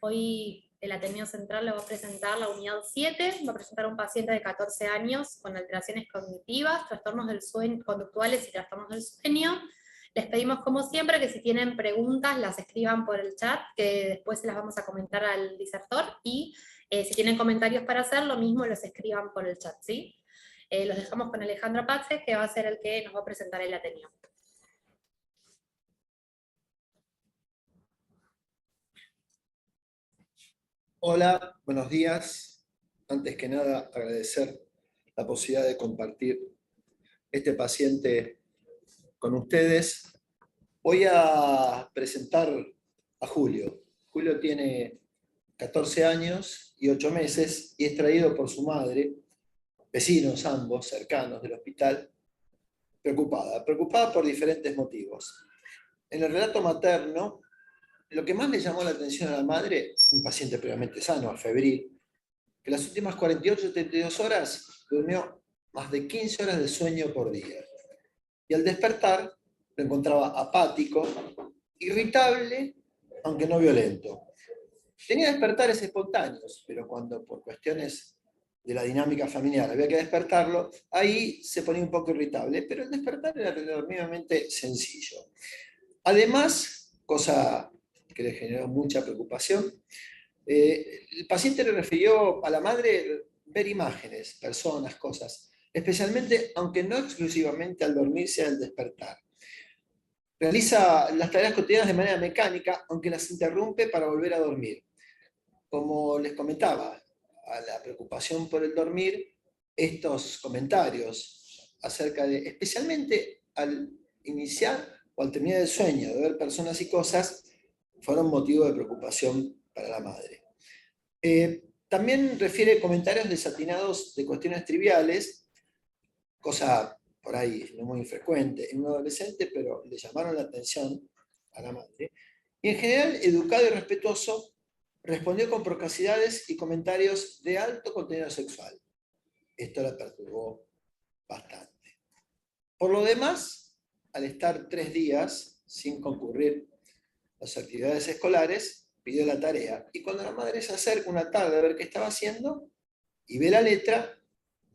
Hoy el Ateneo Central le va a presentar la unidad 7, va a presentar a un paciente de 14 años con alteraciones cognitivas, trastornos del sueño, conductuales y trastornos del sueño. Les pedimos, como siempre, que si tienen preguntas las escriban por el chat, que después se las vamos a comentar al disertor, y si tienen comentarios para hacer, lo mismo los escriban por el chat, ¿sí? Los dejamos con Alejandro Pache, que va a ser el que nos va a presentar el Ateneo. Hola, buenos días. Antes que nada, agradecer la posibilidad de compartir este paciente con ustedes. Voy a presentar a Julio. Julio tiene 14 años y 8 meses y es traído por su madre, vecinos ambos, cercanos del hospital, preocupada por diferentes motivos. En el relato materno, lo que más le llamó la atención a la madre, un paciente previamente sano, febril, que las últimas 48 o 72 horas durmió más de 15 horas de sueño por día. Y al despertar lo encontraba apático, irritable, aunque no violento. Tenía despertares espontáneos, pero cuando por cuestiones de la dinámica familiar había que despertarlo, ahí se ponía un poco irritable, pero el despertar era relativamente sencillo. Además, cosa que le generó mucha preocupación, el paciente le refirió a la madre ver imágenes, personas, cosas, especialmente, aunque no exclusivamente al dormirse y al despertar. Realiza las tareas cotidianas de manera mecánica, aunque las interrumpe para volver a dormir. Como les comentaba, a la preocupación por el dormir, estos comentarios acerca de, especialmente al iniciar o al terminar el sueño, de ver personas y cosas, fueron motivo de preocupación para la madre. También refiere comentarios desatinados de cuestiones triviales, cosa por ahí no muy infrecuente en un adolescente, pero le llamaron la atención a la madre. Y en general, educado y respetuoso, respondió con procacidades y comentarios de alto contenido sexual. Esto la perturbó bastante. Por lo demás, al estar 3 días sin concurrir a las actividades escolares, pidió la tarea. Y cuando la madre se acerca una tarde a ver qué estaba haciendo y ve la letra,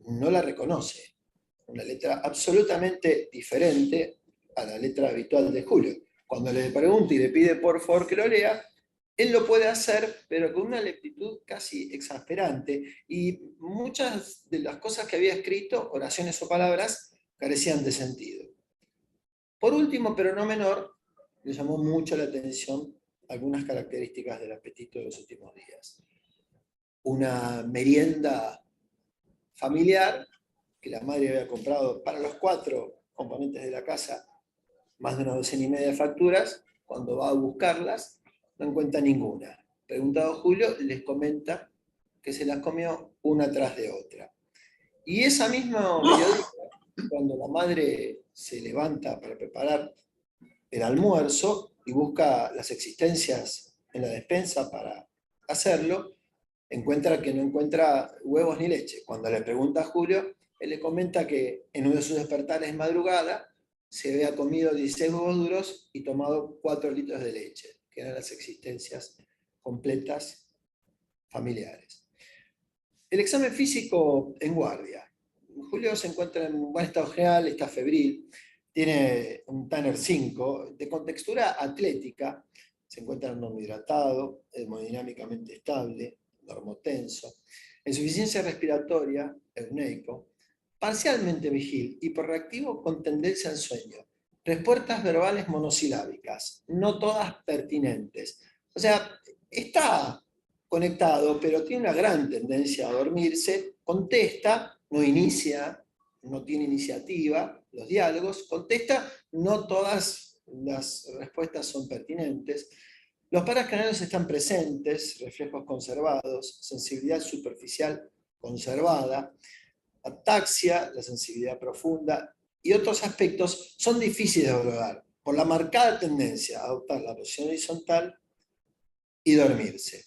no la reconoce. Una letra absolutamente diferente a la letra habitual de Julio. Cuando le pregunta y le pide por favor que lo lea, él lo puede hacer, pero con una lentitud casi exasperante. Y muchas de las cosas que había escrito, oraciones o palabras, carecían de sentido. Por último, pero no menor, le llamó mucho la atención algunas características del apetito de los últimos días. Una merienda familiar que la madre había comprado para los 4 componentes de la casa, más de una docena y media de facturas. Cuando va a buscarlas, no encuentra ninguna. Preguntado Julio, les comenta que se las comió una tras de otra. Y esa misma mediodía, cuando la madre se levanta para preparar el almuerzo y busca las existencias en la despensa para hacerlo, encuentra que no encuentra huevos ni leche. Cuando le pregunta a Julio, él le comenta que en uno de sus despertares madrugada se había comido 16 huevos duros y tomado 4 litros de leche, que eran las existencias completas familiares. El examen físico en guardia. Julio se encuentra en buen estado general, está febril, tiene un Tanner 5, de contextura atlética, se encuentra normohidratado, hemodinámicamente estable, normotenso, insuficiencia respiratoria, euneico, parcialmente vigil, hiperreactivo con tendencia al sueño, respuestas verbales monosilábicas, no todas pertinentes. O sea, está conectado, pero tiene una gran tendencia a dormirse, contesta, no inicia, no tiene iniciativa, los diálogos, contesta, no todas las respuestas son pertinentes. Los paracranianos están presentes, reflejos conservados, sensibilidad superficial conservada, ataxia, la sensibilidad profunda y otros aspectos son difíciles de evaluar por la marcada tendencia a adoptar la posición horizontal y dormirse.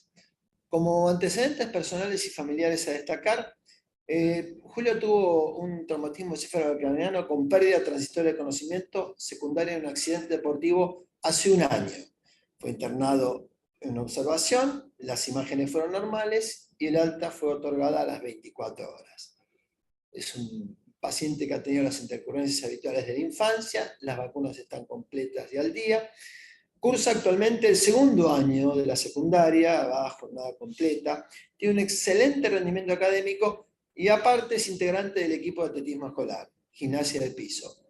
Como antecedentes personales y familiares a destacar, Julio tuvo un traumatismo encefalocraniano con pérdida transitoria de conocimiento secundaria en un accidente deportivo hace un año. Fue internado en observación las imágenes fueron normales y el alta fue otorgada a las 24 horas. Es un paciente que ha tenido las intercurrencias habituales de la infancia, las vacunas están completas y al día. Cursa actualmente el segundo año de la secundaria, va a jornada completa, tiene un excelente rendimiento académico y aparte es integrante del equipo de atletismo escolar, gimnasia de piso.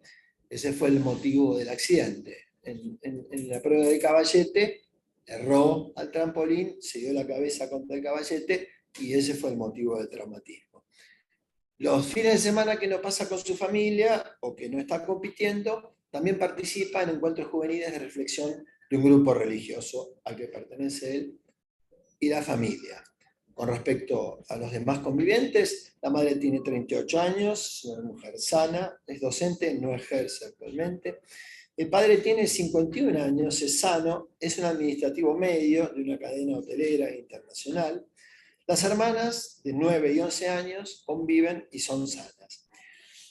Ese fue el motivo del accidente. En la prueba de caballete, erró al trampolín, se dio la cabeza contra el caballete y ese fue el motivo del traumatismo. Los fines de semana que no pasa con su familia o que no está compitiendo, también participa en encuentros juveniles de reflexión de un grupo religioso al que pertenece él y la familia. Con respecto a los demás convivientes, la madre tiene 38 años, es una mujer sana, es docente, no ejerce actualmente. El padre tiene 51 años, es sano, es un administrativo medio de una cadena hotelera internacional. Las hermanas, de 9 y 11 años, conviven y son sanas.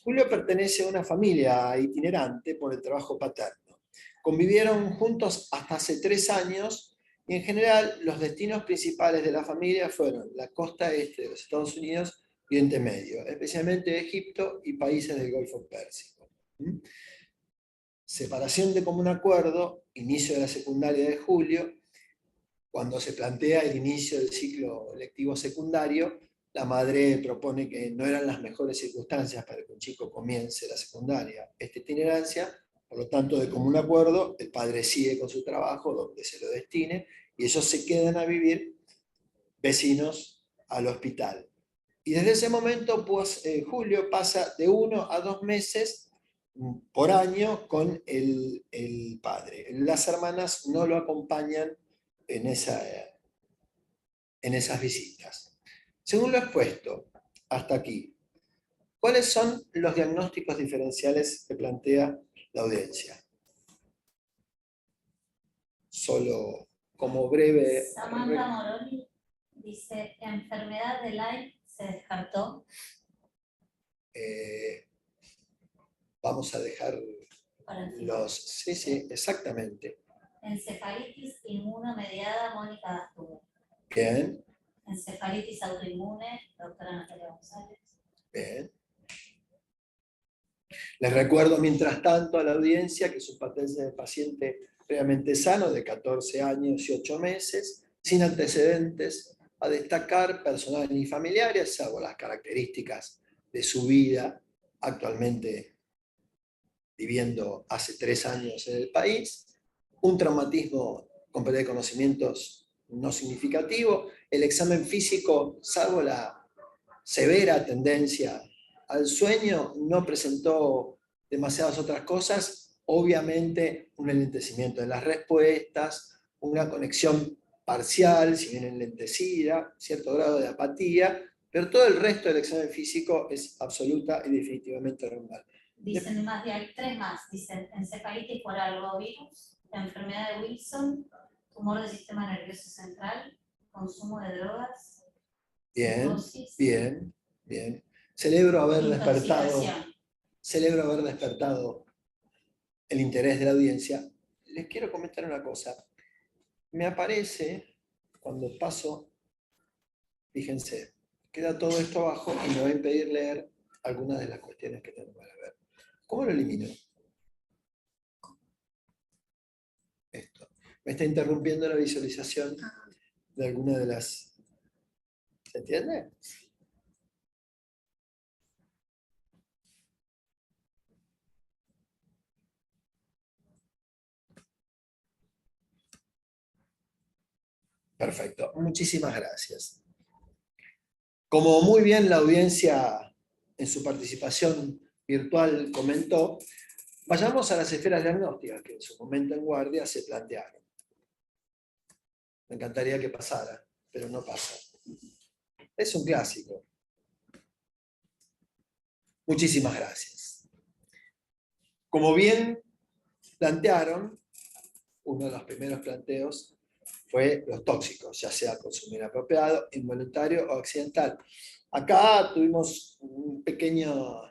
Julio pertenece a una familia itinerante por el trabajo paterno. Convivieron juntos hasta hace 3 años y en general los destinos principales de la familia fueron la costa este de los Estados Unidos y Oriente Medio, especialmente Egipto y países del Golfo Pérsico. Separación de común acuerdo, inicio de la secundaria de Julio. Cuando se plantea el inicio del ciclo lectivo secundario, la madre propone que no eran las mejores circunstancias para que un chico comience la secundaria, esta itinerancia, por lo tanto, de común acuerdo, el padre sigue con su trabajo donde se lo destine y ellos se quedan a vivir vecinos al hospital. Y desde ese momento, pues, Julio pasa de 1 a 2 meses por año con el padre. Las hermanas no lo acompañan en esas visitas. Según lo expuesto hasta aquí, ¿cuáles son los diagnósticos diferenciales que plantea la audiencia? Solo como breve... Samantha Moroni dice, enfermedad de Lyme se descartó. Vamos a dejar los... Sí, sí, exactamente. Encefalitis inmunomediada, Mónica Gastubo. Bien. Encefalitis autoinmune, doctora Natalia González. Bien. Les recuerdo, mientras tanto, a la audiencia que su paciente previamente sano, de 14 años y 8 meses, sin antecedentes, a destacar personales y familiares, salvo las características de su vida, actualmente viviendo hace 3 años en el país, un traumatismo con pérdida de conocimientos no significativo, el examen físico, salvo la severa tendencia al sueño, no presentó demasiadas otras cosas, obviamente un enlentecimiento de las respuestas, una conexión parcial, si bien enlentecida, cierto grado de apatía, pero todo el resto del examen físico es absoluta y definitivamente normal. Dicen más de ahí, 3 más, dicen encefalitis por algovirus, enfermedad de Wilson, tumor del sistema nervioso central, consumo de drogas, bien, psicosis, bien, bien. Celebro haber intoxicación. despertado el interés de la audiencia. Les quiero comentar una cosa. Me aparece, cuando paso, fíjense, queda todo esto abajo y me va a impedir leer algunas de las cuestiones que tengo para ver. ¿Cómo lo elimino? Esto. Me está interrumpiendo la visualización de alguna de las... ¿Se entiende? Perfecto, muchísimas gracias. Como muy bien la audiencia en su participación virtual comentó, vayamos a las esferas diagnósticas que en su momento en guardia se plantearon. Me encantaría que pasara, pero no pasa. Es un clásico. Muchísimas gracias. Como bien plantearon, uno de los primeros planteos fue los tóxicos, ya sea consumo inapropiado, involuntario o accidental. Acá tuvimos un pequeño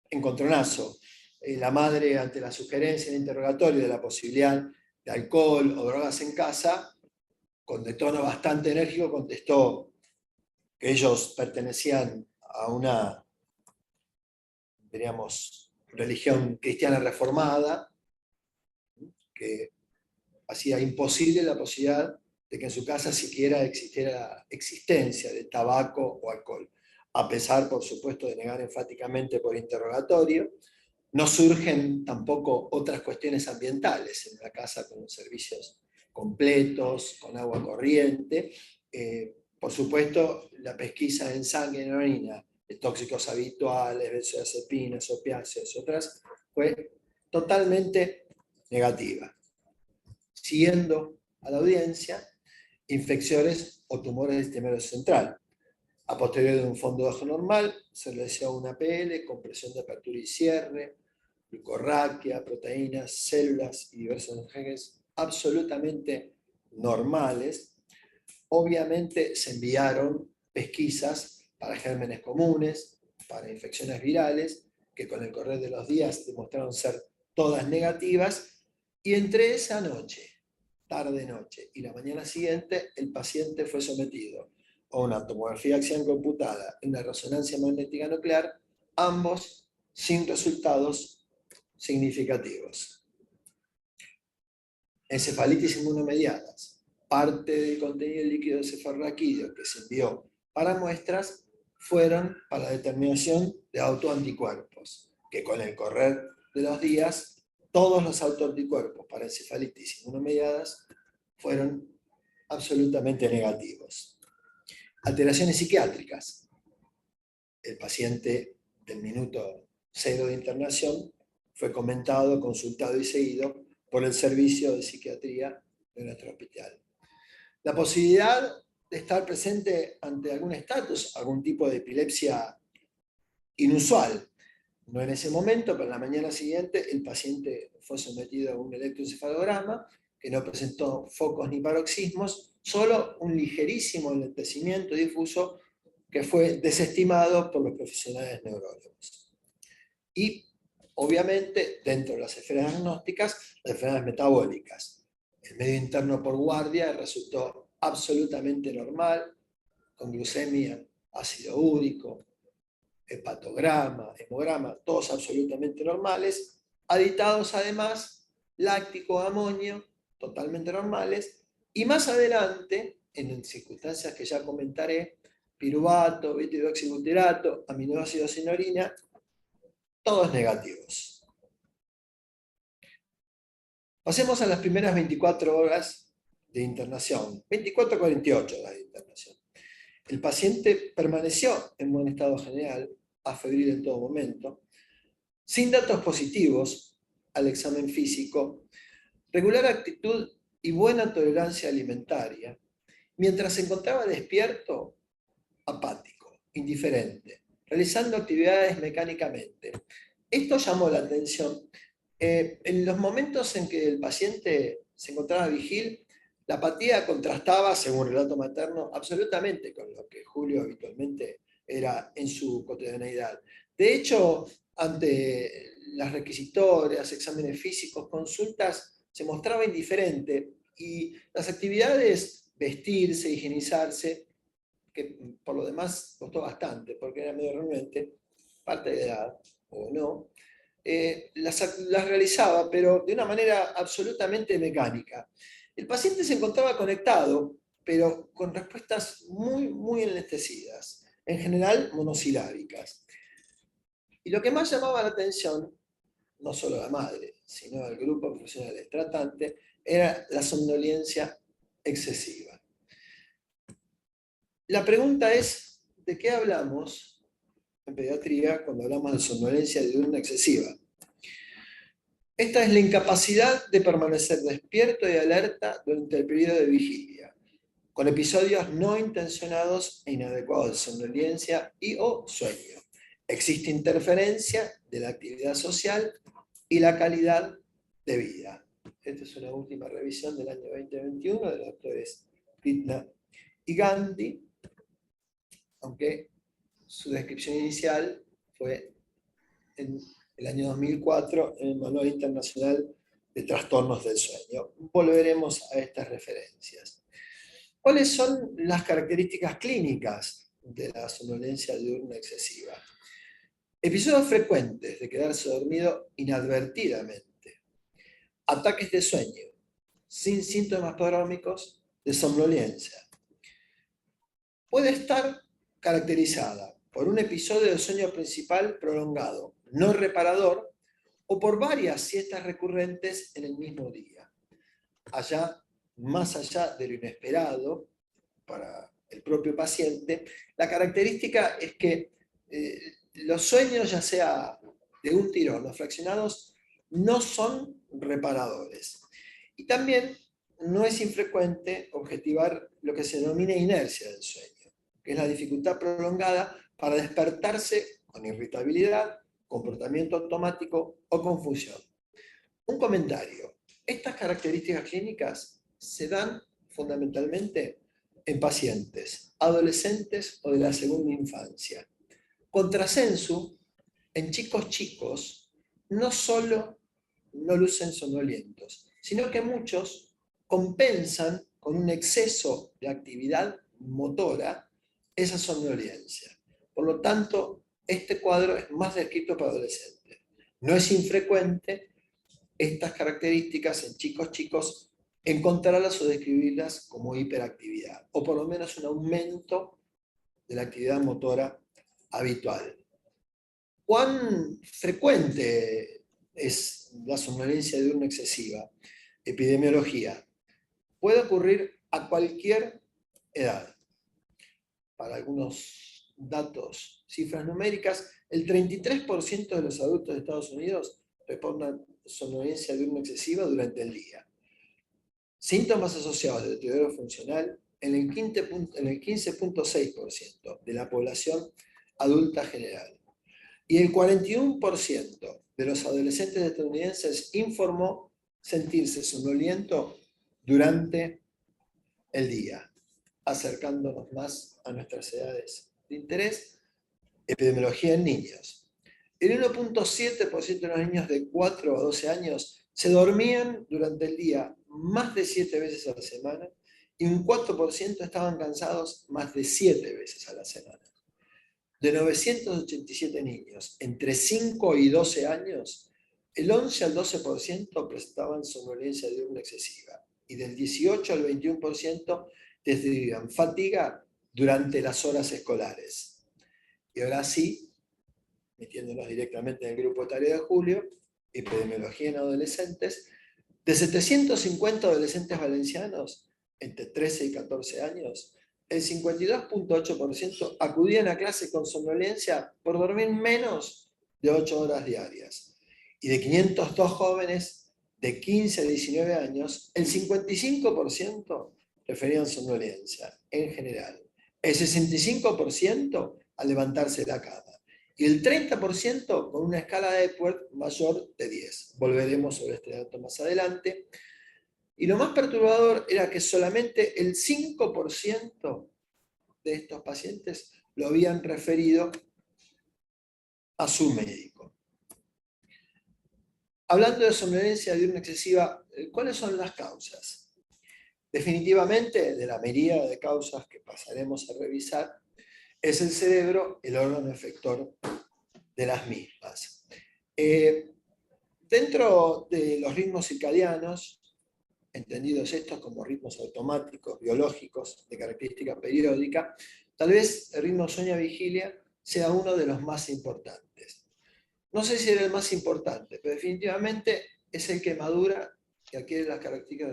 encontronazo. La madre, ante la sugerencia en el interrogatorio de la posibilidad de alcohol o drogas en casa, con de tono bastante enérgico, contestó que ellos pertenecían a una, diríamos, religión cristiana reformada, que hacía imposible la posibilidad de que en su casa siquiera existiera la existencia de tabaco o alcohol, a pesar, por supuesto, de negar enfáticamente por interrogatorio. No surgen tampoco otras cuestiones ambientales en la casa con los servicios completos, con agua corriente. Por supuesto, la pesquisa en sangre y en orina de tóxicos habituales, benzodiazepinas, opiáceos y otras, fue totalmente negativa. Siguiendo a la audiencia, infecciones o tumores del sistema nervioso central. A posteriori de un fondo de ojo normal, se realizó una PL con presión de apertura y cierre, glucorraquia, proteínas, células y diversos genes absolutamente normales. Obviamente se enviaron pesquisas para gérmenes comunes, para infecciones virales, que con el correr de los días demostraron ser todas negativas, y entre esa noche, tarde-noche, y la mañana siguiente, el paciente fue sometido a una tomografía axial computada en una resonancia magnética nuclear, ambos sin resultados significativos. Encefalitis inmunomediadas. Parte del contenido líquido cefalorraquídeo que se envió para muestras fueron para la determinación de autoanticuerpos, que con el correr de los días, todos los autoanticuerpos para encefalitis inmunomediadas fueron absolutamente negativos. Alteraciones psiquiátricas. El paciente del minuto 0 de internación fue comentado, consultado y seguido por el servicio de psiquiatría de nuestro hospital. La posibilidad de estar presente ante algún estatus, algún tipo de epilepsia inusual. No en ese momento, pero en la mañana siguiente el paciente fue sometido a un electroencefalograma que no presentó focos ni paroxismos, solo un ligerísimo enlentecimiento difuso que fue desestimado por los profesionales neurólogos. Y, obviamente, dentro de las esferas diagnósticas, las enfermedades metabólicas. El medio interno por guardia resultó absolutamente normal, con glucemia, ácido úrico, hepatograma, hemograma, todos absolutamente normales, aditados además láctico, amonio, totalmente normales, y más adelante, en circunstancias que ya comentaré, piruvato, beta-hidroxibutirato, aminoácidos en orina, todos negativos. Pasemos a las primeras 24 horas de internación, 24 a 48 horas de internación. El paciente permaneció en buen estado general, afebril en todo momento, sin datos positivos al examen físico, regular actitud y buena tolerancia alimentaria, mientras se encontraba despierto, apático, indiferente, realizando actividades mecánicamente. Esto llamó la atención. En los momentos en que el paciente se encontraba vigil, la apatía contrastaba, según relato materno, absolutamente con lo que Julio habitualmente era en su cotidianeidad. De hecho, ante las requisitorias, exámenes físicos, consultas, se mostraba indiferente y las actividades, vestirse, higienizarse, que por lo demás costó bastante, porque era medio renuente, parte de edad o no, las realizaba, pero de una manera absolutamente mecánica. El paciente se encontraba conectado, pero con respuestas muy enlentecidas, en general monosilábicas. Y lo que más llamaba la atención, no solo a la madre, sino al grupo profesional tratante, era la somnolencia excesiva. La pregunta es, ¿de qué hablamos en pediatría cuando hablamos de somnolencia diurna excesiva? Esta es la incapacidad de permanecer despierto y alerta durante el periodo de vigilia, con episodios no intencionados e inadecuados de somnolencia y o sueño. Existe interferencia de la actividad social y la calidad de vida. Esta es una última revisión del año 2021 de los doctores Krishna y Gandhi, aunque su descripción inicial fue en el año 2004 en el Manual Internacional de Trastornos del Sueño. Volveremos a estas referencias. ¿Cuáles son las características clínicas de la somnolencia diurna excesiva? Episodios frecuentes de quedarse dormido inadvertidamente. Ataques de sueño, sin síntomas prodrómicos de somnolencia. Puede estar caracterizada por un episodio de sueño principal prolongado, no reparador, o por varias siestas recurrentes en el mismo día. Más allá de lo inesperado para el propio paciente, la característica es que los sueños, ya sea de un tirón o fraccionados, no son reparadores. Y también no es infrecuente objetivar lo que se denomina inercia del sueño, que es la dificultad prolongada para despertarse con irritabilidad, comportamiento automático o confusión. Un comentario. Estas características clínicas se dan fundamentalmente en pacientes adolescentes o de la segunda infancia. Contrasensu, en chicos no solo no lucen somnolientos, sino que muchos compensan con un exceso de actividad motora esa somnolencia. Por lo tanto, este cuadro es más descrito para adolescentes. No es infrecuente estas características en chicos encontrarlas o describirlas como hiperactividad, o por lo menos un aumento de la actividad motora habitual. ¿Cuán frecuente es la somnolencia diurna excesiva? Epidemiología. Puede ocurrir a cualquier edad. Para algunos datos, cifras numéricas, el 33% de los adultos de Estados Unidos reportan somnolencia diurna excesiva durante el día. Síntomas asociados de deterioro funcional en el 15.6% de la población adulta general. Y el 41% de los adolescentes estadounidenses informó sentirse somnoliento durante el día, acercándonos más a nuestras edades de interés. Epidemiología en niños. El 1.7% de los niños de 4 a 12 años se dormían durante el día más de 7 veces a la semana y un 4% estaban cansados más de 7 veces a la semana. De 987 niños entre 5 y 12 años, el 11 al 12% presentaban somnolencia diurna excesiva y del 18 al 21% describían fatiga durante las horas escolares. Y ahora sí, metiéndonos directamente en el grupo etario de Julio, epidemiología en adolescentes, de 750 adolescentes valencianos entre 13 y 14 años, el 52.8% acudían a clase con somnolencia por dormir menos de 8 horas diarias. Y de 502 jóvenes de 15 a 19 años, el 55% referían somnolencia en general. El 65% al levantarse de la cama. Y el 30% con una escala de Epworth mayor de 10. Volveremos sobre este dato más adelante. Y lo más perturbador era que solamente el 5% de estos pacientes lo habían referido a su médico. Hablando de somnolencia diurna excesiva, ¿cuáles son las causas? Definitivamente, de la miríada de causas que pasaremos a revisar, es el cerebro el órgano efector de las mismas. Dentro de los ritmos circadianos, entendidos estos como ritmos automáticos, biológicos, de característica periódica, tal vez el ritmo sueño-vigilia sea uno de los más importantes. No sé si era el más importante, pero definitivamente es el que madura y adquiere las características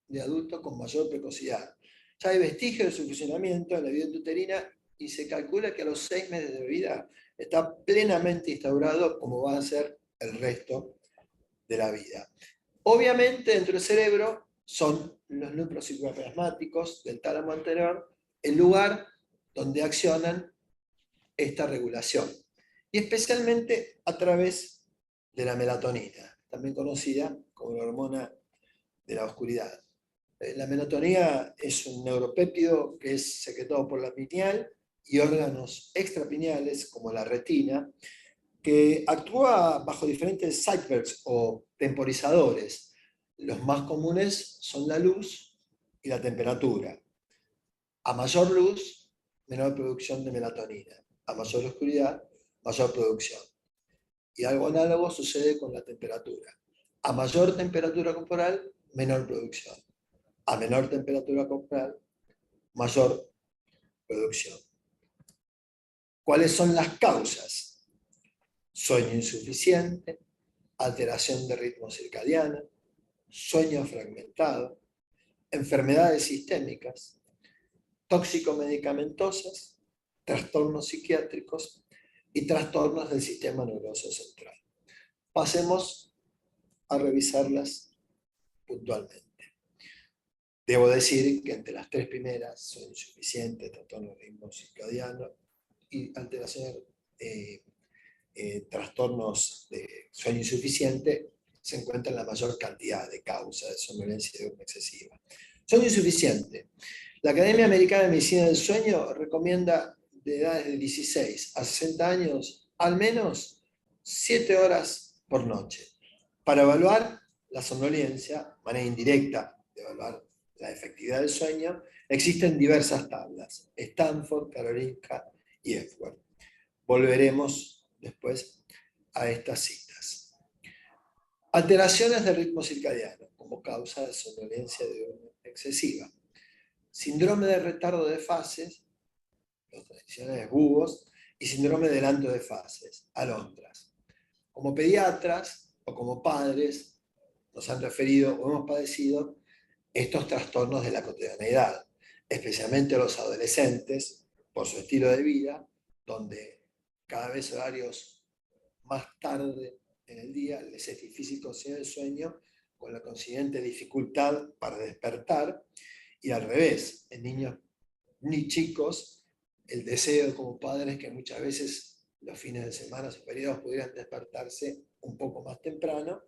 de adulto con mayor precocidad. Ya hay vestigios de su funcionamiento en la vida uterina y se calcula que a los 6 meses de vida está plenamente instaurado como va a ser el resto de la vida. Obviamente, dentro del cerebro son los núcleos supraplasmáticos del tálamo anterior, el lugar donde accionan esta regulación. Y especialmente a través de la melatonina, también conocida como la hormona de la oscuridad. La melatonina es un neuropéptido que es secretado por la pineal y órganos extrapineales, como la retina, que actúa bajo diferentes zeitwerks o temporizadores. Los más comunes son la luz y la temperatura. A mayor luz, menor producción de melatonina. A mayor oscuridad, mayor producción. Y algo análogo sucede con la temperatura. A mayor temperatura corporal, menor producción. A menor temperatura corporal, mayor producción. ¿Cuáles son las causas? Sueño insuficiente, alteración de ritmo circadiano, sueño fragmentado, enfermedades sistémicas, tóxico-medicamentosas, trastornos psiquiátricos y trastornos del sistema nervioso central. Pasemos a revisarlas puntualmente. Debo decir que entre las tres primeras, sueño insuficiente, trastorno del ritmo circadiano y alteraciones, trastornos de sueño insuficiente, se encuentra la mayor cantidad de causas de somnolencia y diurna excesiva. Sueño insuficiente. La Academia Americana de Medicina del Sueño recomienda de edades de 16 a 60 años al menos 7 horas por noche. Para evaluar la somnolencia, manera indirecta de evaluar la efectividad del sueño, existen diversas tablas: Stanford, Karolinska y Epworth. Volveremos después a estas citas. Alteraciones del ritmo circadiano como causa de somnolencia diurna excesiva. Síndrome de retardo de fases, los tradicionales búhos, y síndrome de adelanto de fases, alondras. Como pediatras o como padres nos han referido o hemos padecido estos trastornos de la cotidianeidad, especialmente los adolescentes, por su estilo de vida, donde cada vez horarios más tarde en el día les es difícil conciliar el sueño, con la consiguiente dificultad para despertar, y al revés, en niños ni chicos, el deseo como padres que muchas veces los fines de semana o periodos pudieran despertarse un poco más temprano.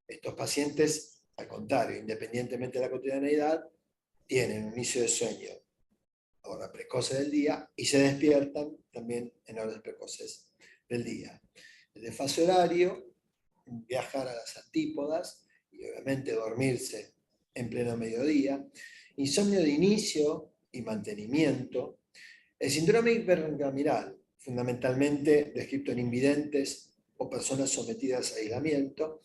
Estos pacientes, al contrario, independientemente de la cotidianeidad, tienen un inicio de sueño a horas precoces del día y se despiertan también en horas precoces del día. El desfase horario, viajar a las antípodas y obviamente dormirse en pleno mediodía, insomnio de inicio y mantenimiento, el síndrome hipergamiral, fundamentalmente descrito en invidentes o personas sometidas a aislamiento,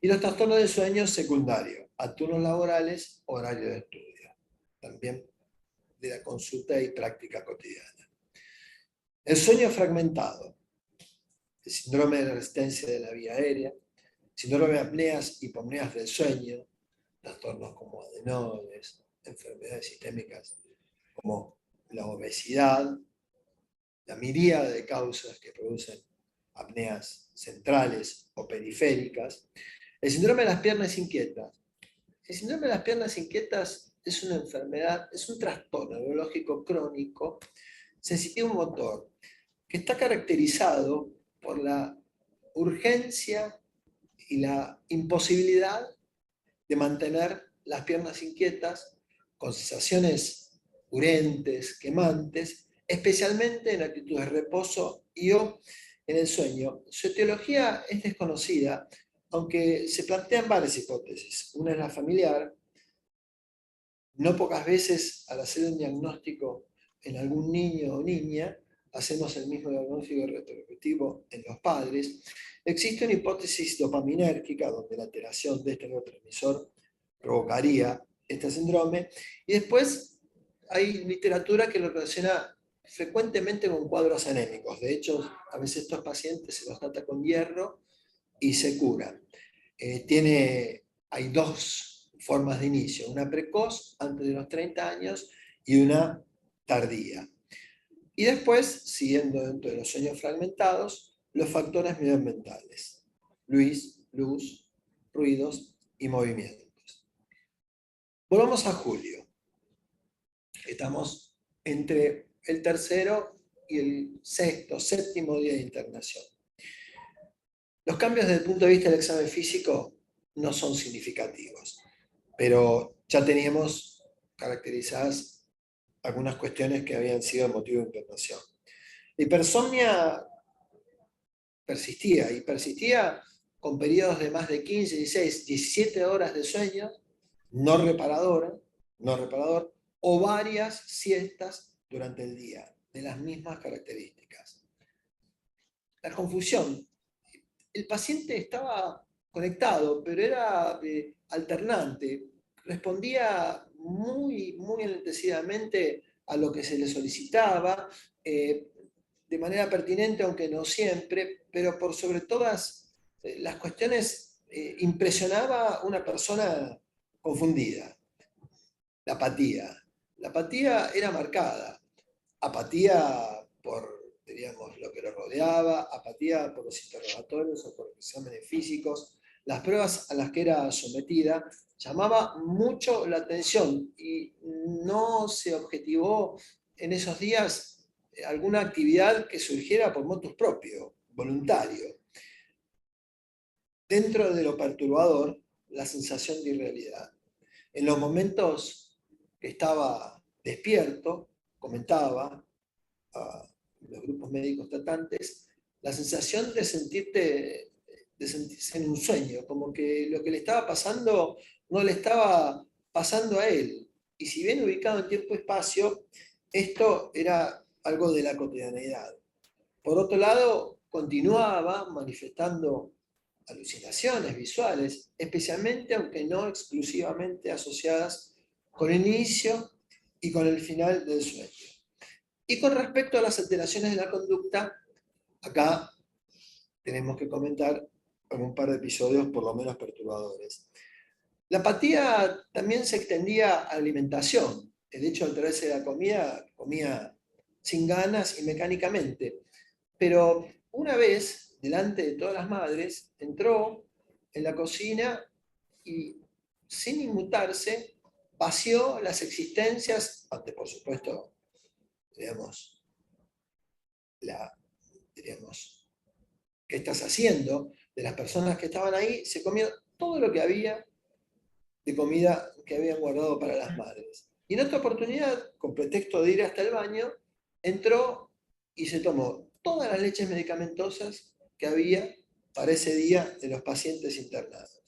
y los trastornos del sueño secundarios, a turnos laborales, horario de estudio, también de la consulta y práctica cotidiana. El sueño fragmentado, el síndrome de resistencia de la vía aérea, síndrome de apneas y hipopneas del sueño, trastornos como adenoides, enfermedades sistémicas como la obesidad, la miríada de causas que producen apneas centrales o periféricas. El síndrome de las piernas inquietas. El síndrome de las piernas inquietas es una enfermedad, es un trastorno neurológico crónico sensitivo motor que está caracterizado por la urgencia y la imposibilidad de mantener las piernas inquietas con sensaciones urentes, quemantes, especialmente en actitudes de reposo y o en el sueño. Su etiología es desconocida, aunque se plantean varias hipótesis. Una es la familiar. No pocas veces al hacer un diagnóstico en algún niño o niña, hacemos el mismo diagnóstico retrospectivo en los padres. Existe una hipótesis dopaminérgica donde la alteración de este neurotransmisor provocaría este síndrome, y después hay literatura que lo relaciona frecuentemente con cuadros anémicos. De hecho, a veces estos pacientes se los trata con hierro y se curan. Hay dos formas de inicio, una precoz antes de los 30 años y una tardía. Y después, siguiendo dentro de los sueños fragmentados, los factores medioambientales: luz, ruidos y movimientos. Volvamos a julio. Estamos entre el tercero y el séptimo día de internación. Los cambios desde el punto de vista del examen físico no son significativos, pero ya teníamos caracterizadas algunas cuestiones que habían sido motivo de internación. La hipersomnia persistía, y persistía con periodos de más de 15, 16, 17 horas de sueño no reparador, o varias siestas durante el día, de las mismas características. La confusión. El paciente estaba conectado, pero era alternante. Respondía muy enaltecidamente a lo que se le solicitaba, de manera pertinente, aunque no siempre, pero por sobre todas las cuestiones impresionaba una persona confundida. La apatía. La apatía era marcada. Apatía por, diríamos, lo que lo rodeaba, apatía por los interrogatorios o por los exámenes físicos, las pruebas a las que era sometida, llamaba mucho la atención y no se objetivó en esos días alguna actividad que surgiera por motus propio, voluntario. Dentro de lo perturbador, la sensación de irrealidad. En los momentos que estaba despierto, comentaba a los grupos médicos tratantes, la sensación de sentirse en un sueño, como que lo que le estaba pasando no le estaba pasando a él. Y si bien ubicado en tiempo y espacio, esto era algo de la cotidianeidad. Por otro lado, continuaba manifestando alucinaciones visuales, especialmente, aunque no exclusivamente, asociadas con el inicio y con el final del sueño. Y con respecto a las alteraciones de la conducta, acá tenemos que comentar un par de episodios por lo menos perturbadores. La apatía también se extendía a la alimentación. El hecho de alterarse de la comida, comía sin ganas y mecánicamente. Pero una vez, delante de todas las madres, entró en la cocina y, sin inmutarse, vació las existencias, ante por supuesto, digamos, diríamos, ¿qué estás haciendo? De las personas que estaban ahí, se comió todo lo que había de comida que habían guardado para las madres. Y en otra oportunidad, con pretexto de ir hasta el baño, entró y se tomó todas las leches medicamentosas que había para ese día de los pacientes internados.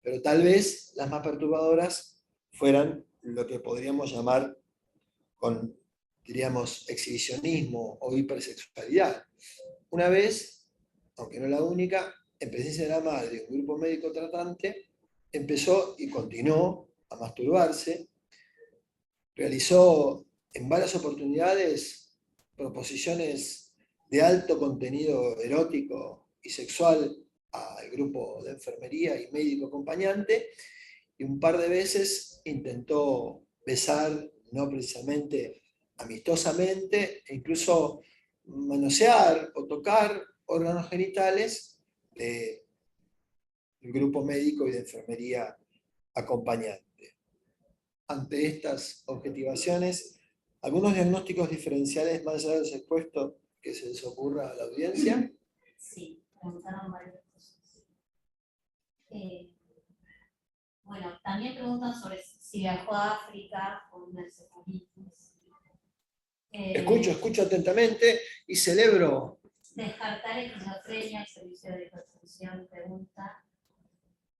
Pero tal vez las más perturbadoras fueran lo que podríamos llamar con, diríamos, exhibicionismo o hipersexualidad. Una vez, aunque no la única, en presencia de la madre, un grupo médico tratante empezó y continuó a masturbarse, realizó en varias oportunidades proposiciones de alto contenido erótico y sexual al grupo de enfermería y médico acompañante, y un par de veces intentó besar, no precisamente amistosamente, e incluso manosear o tocar órganos genitales del grupo médico y de enfermería acompañante. Ante estas objetivaciones, algunos diagnósticos diferenciales más allá de los expuestos que se les ocurra a la audiencia. Sí, preguntaron varias cosas. Bueno, también preguntan sobre si viajó a África con una encefalitis. Escucho atentamente y celebro. Descartar esquizofrenia, el servicio de hipertensión, pregunta.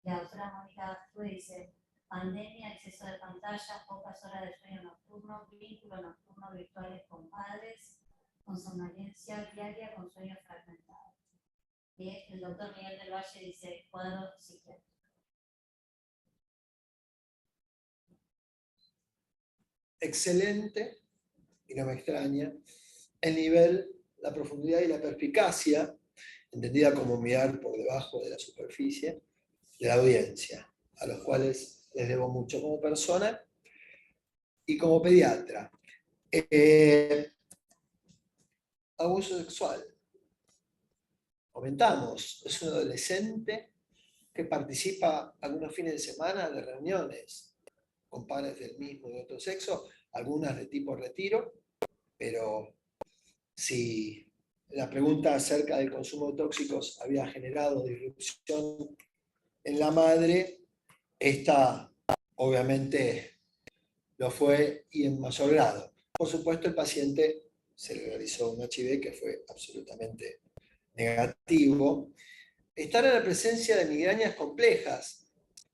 La doctora Mónica Astúe dice, pandemia, exceso de pantalla, pocas horas de sueño nocturno, vínculo nocturno virtuales con padres, con somnolencia diaria, con sueño fragmentado. Y el doctor Miguel del Valle dice, cuadro psiquiátrico. Excelente, y no me extraña, el nivel, la profundidad y la perspicacia, entendida como mirar por debajo de la superficie, de la audiencia, a los cuales les debo mucho como persona y como pediatra. Abuso sexual. Comentamos, es un adolescente que participa algunos fines de semana de reuniones con padres del mismo y de otro sexo, algunas de tipo retiro, pero si la pregunta acerca del consumo de tóxicos había generado disrupción en la madre, esta obviamente lo fue y en mayor grado. Por supuesto, el paciente se le realizó un HIV que fue absolutamente negativo. Estar en la presencia de migrañas complejas,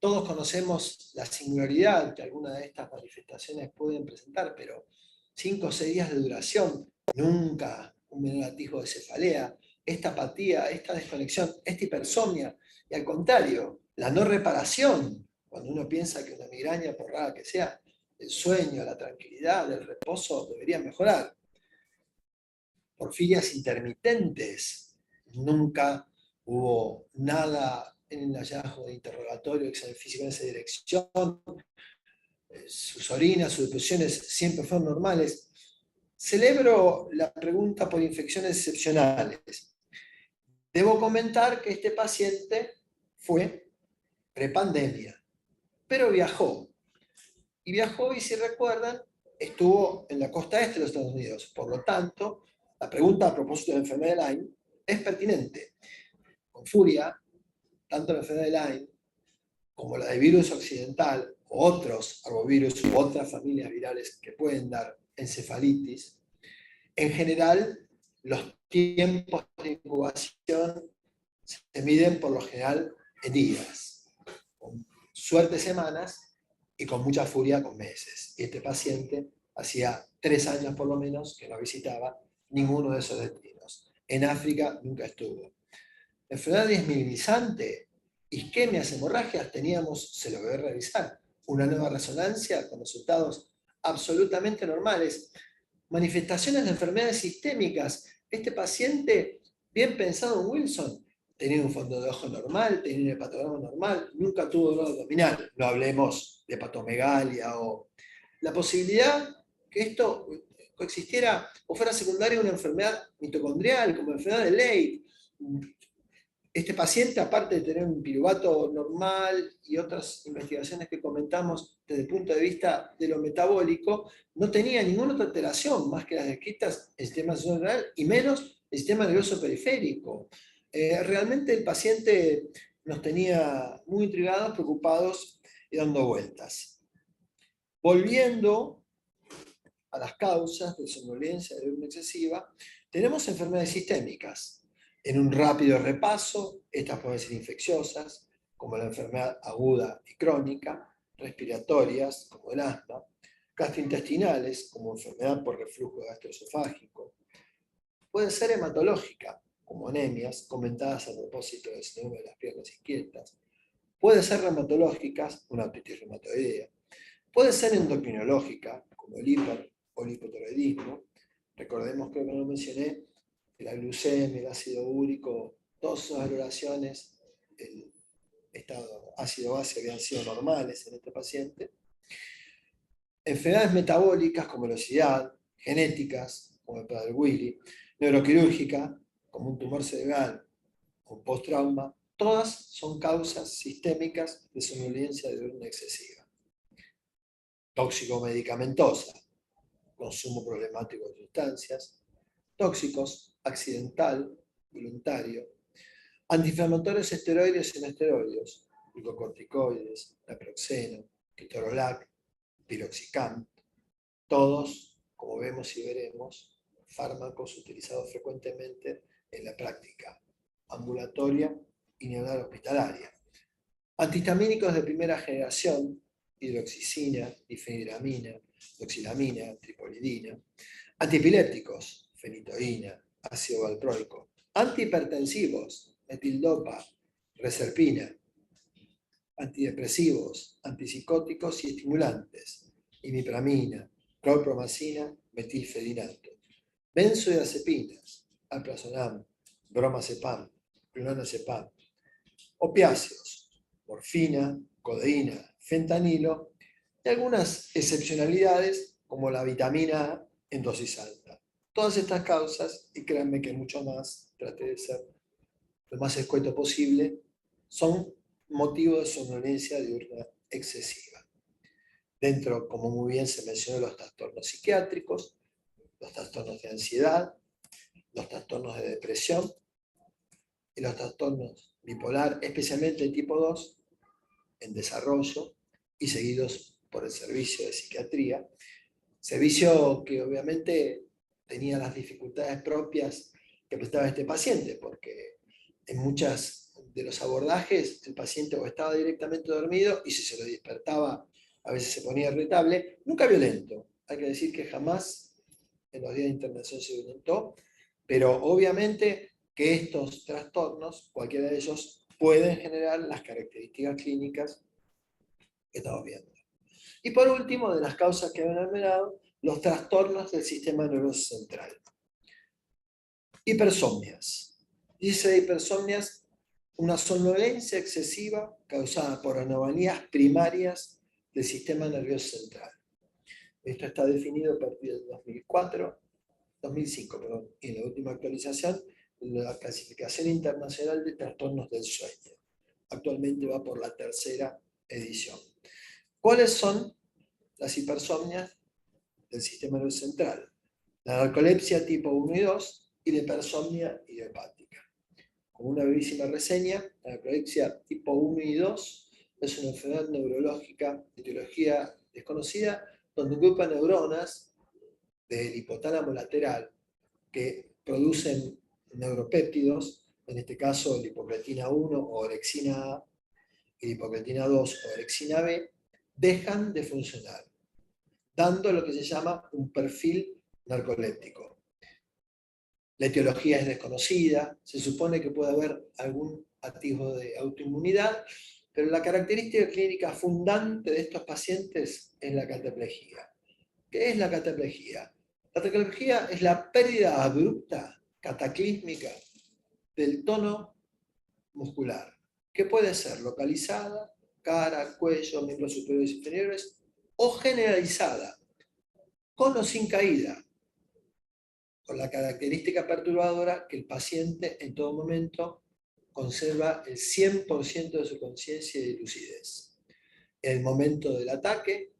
Todos conocemos la singularidad que algunas de estas manifestaciones pueden presentar, pero 5 o 6 días de duración, nunca un menor atisbo de cefalea, esta apatía, esta desconexión, esta hipersomnia, y al contrario, la no reparación, cuando uno piensa que una migraña, por rara que sea, el sueño, la tranquilidad, el reposo debería mejorar. Porfirias intermitentes, nunca hubo nada en el hallazgo de interrogatorio, examen físico en esa dirección, sus orinas, sus deposiciones siempre fueron normales. Celebro la pregunta por infecciones excepcionales. Debo comentar que este paciente fue prepandemia, pero viajó. Y viajó, y si recuerdan, estuvo en la costa este de los Estados Unidos. Por lo tanto, la pregunta a propósito de la enfermedad de Lyme es pertinente. Con furia, tanto la enfermedad de Lyme como la de virus occidental, o otros arbovirus u otras familias virales que pueden dar encefalitis, en general, los tiempos de incubación se miden por lo general en días, con suerte semanas y con mucha furia con meses. Y este paciente hacía 3 años por lo menos que no visitaba ninguno de esos destinos. En África nunca estuvo. Enfermedad desminimizante, isquemias, hemorragias, teníamos, se lo voy a revisar, una nueva resonancia con resultados absolutamente normales. Manifestaciones de enfermedades sistémicas. Este paciente, bien pensado en Wilson, tenía un fondo de ojo normal, tenía un hepatograma normal, nunca tuvo dolor abdominal. No hablemos de hepatomegalia o la posibilidad que esto coexistiera o fuera secundaria a una enfermedad mitocondrial, como enfermedad de Leigh. Este paciente, aparte de tener un piruvato normal y otras investigaciones que comentamos desde el punto de vista de lo metabólico, no tenía ninguna otra alteración más que las descritas en el sistema neuronal y menos el sistema nervioso periférico. Realmente el paciente nos tenía muy intrigados, preocupados y dando vueltas. Volviendo a las causas de somnolencia de diurna excesiva, tenemos enfermedades sistémicas. En un rápido repaso, estas pueden ser infecciosas, como la enfermedad aguda y crónica, respiratorias, como el asma, gastrointestinales, como enfermedad por reflujo gastroesofágico. Puede ser hematológica, como anemias, comentadas a propósito del síndrome de las piernas inquietas. Puede ser reumatológicas, una artritis reumatoidea. Puede ser endocrinológica, como el hiper o el hipotiroidismo. Recordemos que, como lo mencioné, la glucemia, el ácido úrico, todas sus valoraciones, el estado ácido-base habían sido normales en este paciente. Enfermedades metabólicas como la obesidad, genéticas, como el Prader-Willi, neuroquirúrgica, como un tumor cerebral o post-trauma, todas son causas sistémicas de somnolencia diurna excesiva. Tóxico-medicamentosa, consumo problemático de sustancias, tóxicos, accidental, voluntario, antiinflamatorios esteroides y no esteroides, glucocorticoides, naproxeno, ketorolac, piroxicam, todos, como vemos y veremos, fármacos utilizados frecuentemente en la práctica ambulatoria y neonal hospitalaria. Antihistamínicos de primera generación, hidroxicina, difenidramina, doxilamina, tripolidina. Antiepilépticos, fenitoína, ácido valproico. Antihipertensivos, metildopa, reserpina. Antidepresivos, antipsicóticos y estimulantes, imipramina, clorpromacina, metilfedinato. Benzodiazepinas, alprazolam, bromazepam, clonazepam. Opiáceos, morfina, codeína, fentanilo y algunas excepcionalidades como la vitamina A en dosis alta. Todas estas causas, y créanme que mucho más, traté de ser lo más escueto posible, son motivo de somnolencia diurna excesiva. Dentro, como muy bien se mencionó, los trastornos psiquiátricos, los trastornos de ansiedad, los trastornos de depresión y los trastornos bipolar, especialmente de tipo 2, en desarrollo y seguidos por el servicio de psiquiatría. Servicio que obviamente tenía las dificultades propias que prestaba este paciente, porque en muchas de los abordajes, el paciente o estaba directamente dormido y si se lo despertaba a veces se ponía irritable, nunca violento. Hay que decir que jamás en los días de internación se violentó, pero obviamente que estos trastornos, cualquiera de ellos, pueden generar las características clínicas que estamos viendo. Y por último, de las causas que han enumerado, los trastornos del sistema nervioso central. Hipersomnias. Dice hipersomnias, una somnolencia excesiva causada por anomalías primarias del sistema nervioso central. Esto está definido a partir del 2005, perdón, y en la última actualización, la clasificación internacional de trastornos del sueño. Actualmente va por la tercera edición. ¿Cuáles son las hipersomnias del sistema nervioso central? La narcolepsia tipo 1 y 2 y la hipersomnia idiopática. Como una brevísima reseña, la narcolepsia tipo 1 y 2 es una enfermedad neurológica de etiología desconocida donde un grupo de neuronas del hipotálamo lateral que producen neuropéptidos, en este caso la hipocreatina 1 o orexina A y la hipocreatina 2 o orexina B, dejan de funcionar, dando lo que se llama un perfil narcoléptico. La etiología es desconocida, se supone que puede haber algún atisbo de autoinmunidad, pero la característica clínica fundante de estos pacientes es la cataplejía. ¿Qué es la cataplejía? La cataplejía es la pérdida abrupta, cataclísmica, del tono muscular, que puede ser localizada, cara, cuello, miembros superiores y inferiores, o generalizada, con o sin caída, con la característica perturbadora que el paciente en todo momento conserva el 100% de su conciencia y de lucidez. En el momento del ataque,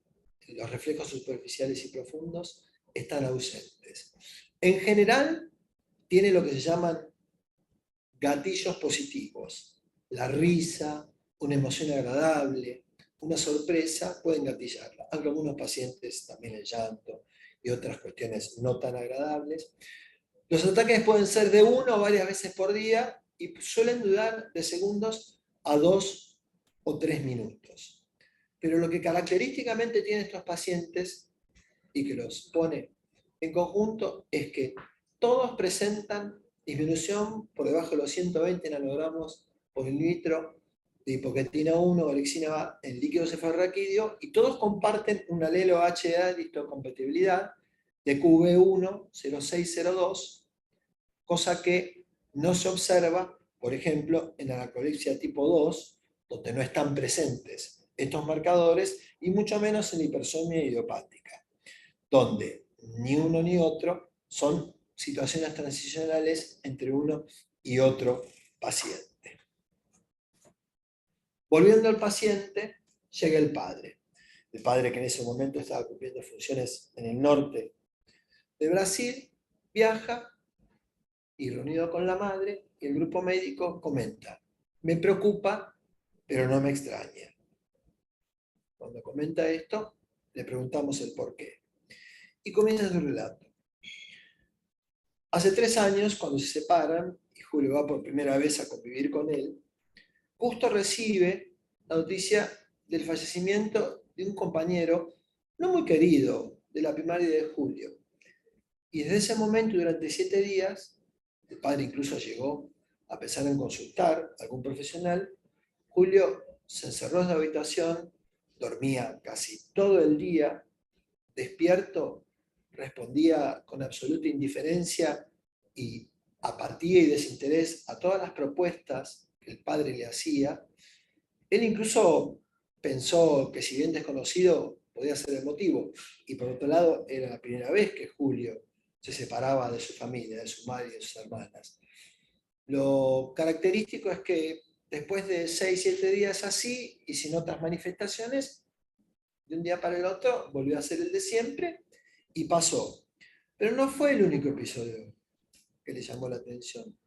los reflejos superficiales y profundos están ausentes. En general, tiene lo que se llaman gatillos positivos. La risa, una emoción agradable, una sorpresa pueden gatillarla. Aunque algunos pacientes también el llanto y otras cuestiones no tan agradables. Los ataques pueden ser de 1 o varias veces por día y suelen durar de segundos a 2 o 3 minutos. Pero lo que característicamente tienen estos pacientes y que los pone en conjunto es que todos presentan disminución por debajo de los 120 nanogramos por mililitro de hipocreatina 1 o orexina A en líquido cefalorraquídeo y todos comparten un alelo HA de histocompatibilidad de QV1 0602, cosa que no se observa, por ejemplo, en la narcolepsia tipo 2, donde no están presentes estos marcadores, y mucho menos en hipersomnia idiopática, donde ni uno ni otro son situaciones transicionales entre uno y otro paciente. Volviendo al paciente, llega el padre que en ese momento estaba cumpliendo funciones en el norte de Brasil, viaja y reunido con la madre, el grupo médico comenta: me preocupa, pero no me extraña. Cuando comenta esto, le preguntamos el por qué. Y comienza su relato. Hace 3 años, cuando se separan, y Julio va por primera vez a convivir con él, justo recibe la noticia del fallecimiento de un compañero no muy querido de la primaria de Julio. Y desde ese momento, durante 7 días, el padre incluso llegó a pensar en consultar a algún profesional. Julio se encerró en la habitación, dormía casi todo el día, despierto, respondía con absoluta indiferencia y apatía y desinterés a todas las propuestas que el padre le hacía. Él incluso pensó que, si bien desconocido, podía ser el motivo, y por otro lado era la primera vez que Julio se separaba de su familia, de su madre y de sus hermanas. Lo característico es que después de 6-7 días así, y sin otras manifestaciones, de un día para el otro volvió a ser el de siempre y pasó. Pero no fue el único episodio que le llamó la atención.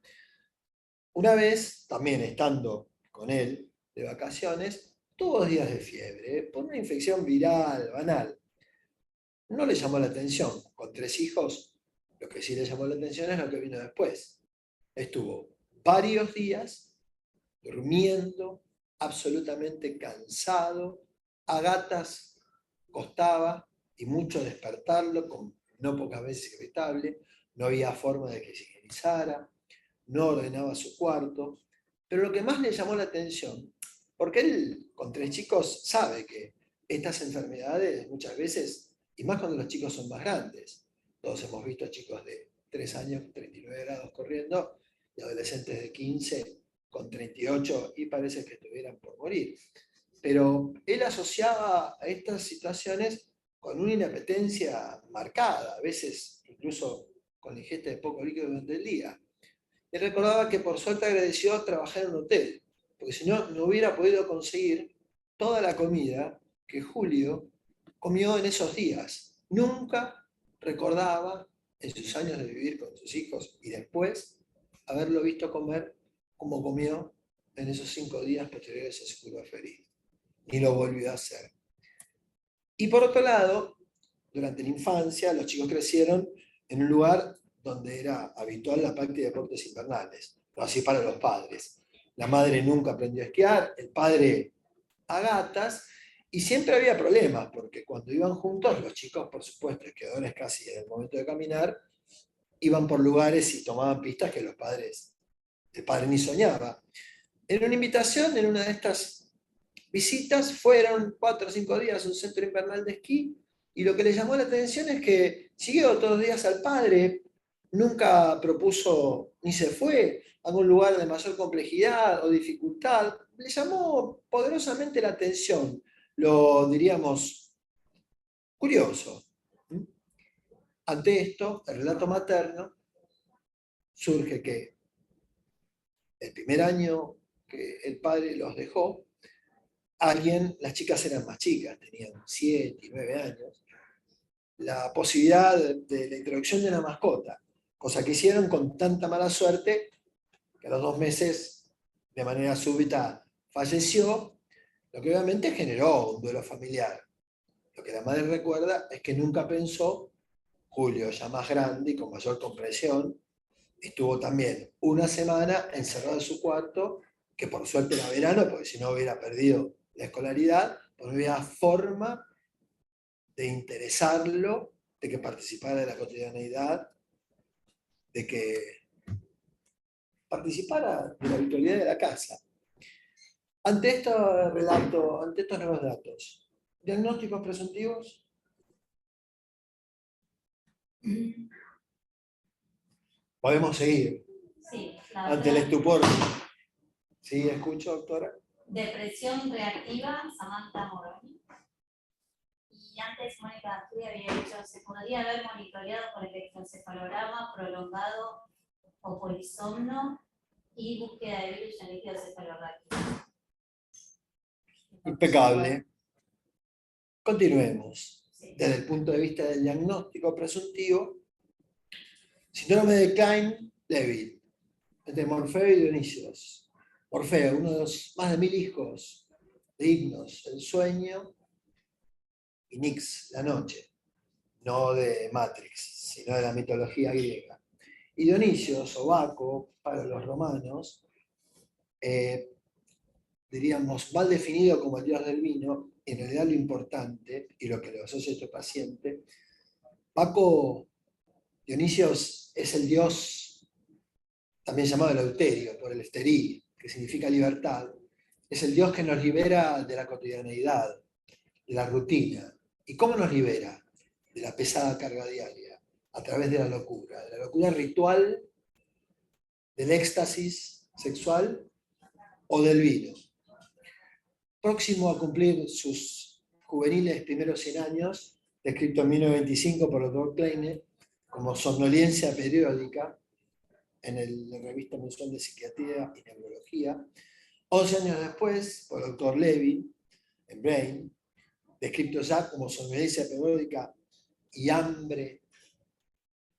Una vez, también estando con él de vacaciones, tuvo 2 días de fiebre, por una infección viral banal. No le llamó la atención. Con 3 hijos, lo que sí le llamó la atención es lo que vino después. Estuvo varios días, durmiendo, absolutamente cansado, a gatas costaba y mucho despertarlo, no pocas veces irritable, no había forma de que se higienizara, no ordenaba su cuarto, pero lo que más le llamó la atención, porque él con 3 chicos sabe que estas enfermedades muchas veces, y más cuando los chicos son más grandes, todos hemos visto chicos de 3 años, 39 grados corriendo, y adolescentes de 15 con 38 y parece que estuvieran por morir. Pero él asociaba a estas situaciones con una inapetencia marcada, a veces incluso con la ingesta de poco líquido durante el día. Él recordaba que por suerte agradeció trabajar en un hotel, porque si no, no hubiera podido conseguir toda la comida que Julio comió en esos días. Nunca recordaba en sus años de vivir con sus hijos y después haberlo visto comer como comió en esos 5 días posteriores a su curva feliz. Ni lo volvió a hacer. Y por otro lado, durante la infancia, los chicos crecieron en un lugar donde era habitual la práctica de deportes invernales, no así para los padres. La madre nunca aprendió a esquiar, el padre a gatas, y siempre había problemas, porque cuando iban juntos, los chicos, por supuesto, esquiadores casi en el momento de caminar, iban por lugares y tomaban pistas que el padre ni soñaba. En una invitación, en una de estas visitas, fueron 4 o 5 días a un centro invernal de esquí, y lo que le llamó la atención es que siguió todos los días al padre, nunca propuso ni se fue a algún lugar de mayor complejidad o dificultad. Le llamó poderosamente la atención, lo diríamos curioso. Ante esto, el relato materno, surge que el primer año que el padre los dejó, las chicas eran más chicas, tenían 7 y 9 años, la posibilidad de la introducción de una mascota, cosa que hicieron con tanta mala suerte que a los 2 meses, de manera súbita, falleció, lo que obviamente generó un duelo familiar. Lo que la madre recuerda es que nunca pensó, Julio, ya más grande y con mayor comprensión, estuvo también una semana encerrado en su cuarto, que por suerte era verano, porque si no hubiera perdido la escolaridad, porque no había forma de interesarlo, de que participara de la cotidianeidad, de que participara de la habitualidad de la casa. Ante estos nuevos datos, ¿diagnósticos presuntivos? Podemos seguir. Sí, Ante el estupor. ¿Sí, escucho, doctora? Depresión reactiva, Samantha Moroni. Y antes Mónica Astudia había dicho, se podría haber monitoreado por electroencefalograma prolongado o polisomno y búsqueda de virus en líquido cefalorráquico. Impecable. Continuemos. Sí. Desde el punto de vista del diagnóstico presuntivo, síndrome de Klein-Levin, entre Morfeo y Dionisios. Morfeo, uno de los más de 1000 hijos dignos, el sueño, y Nix, la noche, no de Matrix, sino de la mitología griega. Y Dionisios, o Baco, para los romanos, diríamos, mal definido como el dios del vino, en realidad lo importante, y lo que le asocia a este paciente, Baco, Dionisios es el dios, también llamado Eleuterio, por el esterí, que significa libertad, es el dios que nos libera de la cotidianeidad, de la rutina. ¿Y cómo nos libera? De la pesada carga diaria, a través de la locura ritual, del éxtasis sexual o del vino. Próximo a cumplir sus juveniles primeros 100 años, descrito en 1925 por el Dr. Kleine, como somnolencia periódica en la revista mensual de Psiquiatría y Neurología. 11 años después, por el Dr. Levin, en Brain, descrito ya como somnolencia periódica y hambre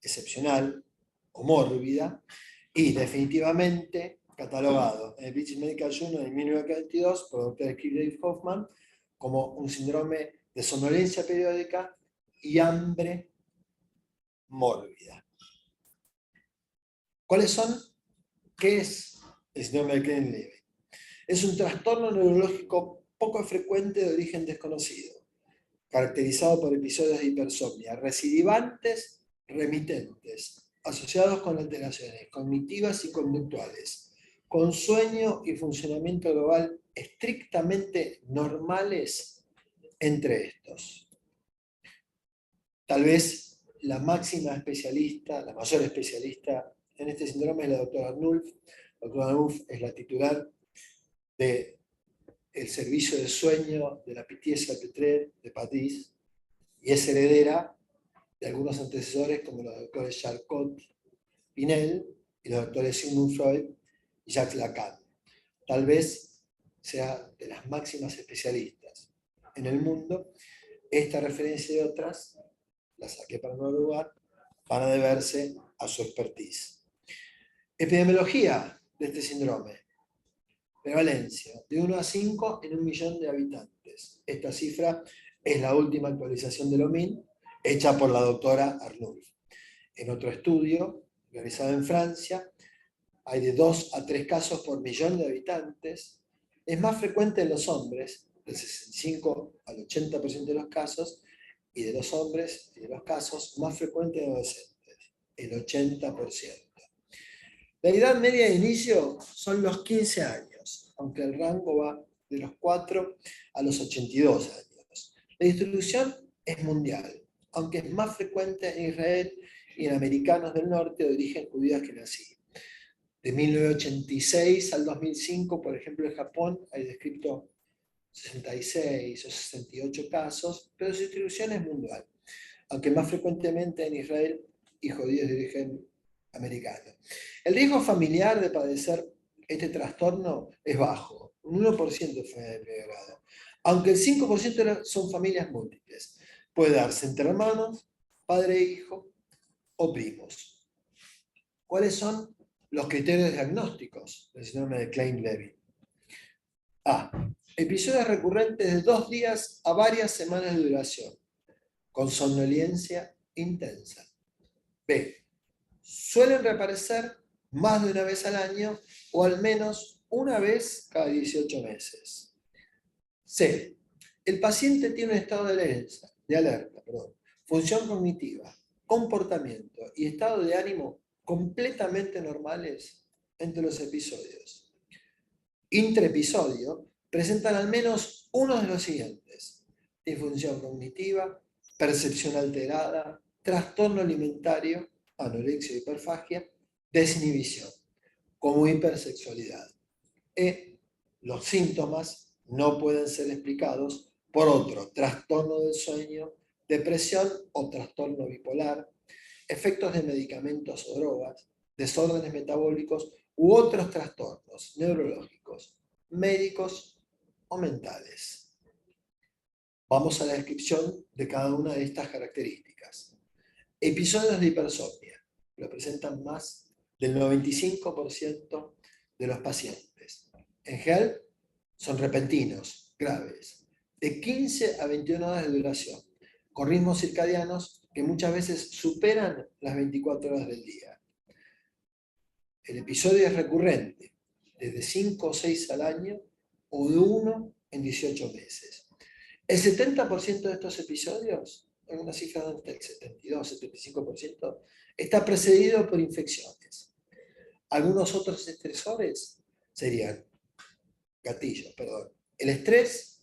excepcional o mórbida, y definitivamente catalogado en el British Medical Journal en 1942 por el Dr. Dave Hoffman como un síndrome de somnolencia periódica y hambre mórbida. ¿Cuáles son? ¿Qué es el síndrome de Klein-Levin? Es un trastorno neurológico poco frecuente de origen desconocido, caracterizado por episodios de hipersomnia recidivantes, remitentes, asociados con alteraciones cognitivas y conductuales, con sueño y funcionamiento global estrictamente normales entre estos. Tal vez la máxima especialista, la mayor especialista en este síndrome es la doctora Arnulf. La doctora Arnulf es la titular del servicio de sueño de la Pitié-Salpêtrière de París y es heredera de algunos antecesores como los doctores Charcot, Pinel y los doctores Sigmund Freud y Jacques Lacan. Tal vez sea de las máximas especialistas en el mundo. Esta referencia y otras, la saqué para no lugar, van a deberse a su expertise. Epidemiología de este síndrome. Prevalencia, de 1 a 5 en 1 millón de habitantes. Esta cifra es la última actualización del OMIN, hecha por la doctora Arnulf. En otro estudio, realizado en Francia, hay de 2 a 3 casos por millón de habitantes. Es más frecuente en los hombres, del 65 al 80% de los casos, y de los hombres y de los casos más frecuente en adolescentes, el 80%. La edad media de inicio son los 15 años, aunque el rango va de los 4 a los 82 años. La distribución es mundial, aunque es más frecuente en Israel y en americanos del norte de origen judío ashkenazí. De 1986 al 2005, por ejemplo, en Japón hay descrito 66 o 68 casos, pero su distribución es mundial, aunque más frecuentemente en Israel y judíos de origen americano. El riesgo familiar de padecer este trastorno es bajo, un 1% de enfermedad de primer grado, aunque el 5% son familias múltiples. Puede darse entre hermanos, padre e hijo o primos. ¿Cuáles son los criterios diagnósticos del síndrome de Klein-Levin? A. Episodios recurrentes de 2 días a varias semanas de duración, con somnolencia intensa. B. Suelen reaparecer más de una vez al año o al menos una vez cada 18 meses. C. El paciente tiene un estado de alerta, función cognitiva, comportamiento y estado de ánimo completamente normales entre los episodios. Intraepisodio presentan al menos uno de los siguientes: disfunción cognitiva, percepción alterada, trastorno alimentario, anorexia y hiperfagia, desinhibición, como hipersexualidad. Los síntomas no pueden ser explicados por otro trastorno del sueño, depresión o trastorno bipolar, efectos de medicamentos o drogas, desórdenes metabólicos u otros trastornos neurológicos, médicos o mentales. Vamos a la descripción de cada una de estas características. Episodios de hipersomnia lo presentan más del 95% de los pacientes. En general, son repentinos, graves, de 15 a 21 horas de duración, con ritmos circadianos que muchas veces superan las 24 horas del día. El episodio es recurrente, desde 5 o 6 al año o de 1 en 18 meses. El 70% de estos episodios, en una cifra entre el 72-75%, está precedido por infecciones. Algunos otros estresores serían gatillos, el estrés,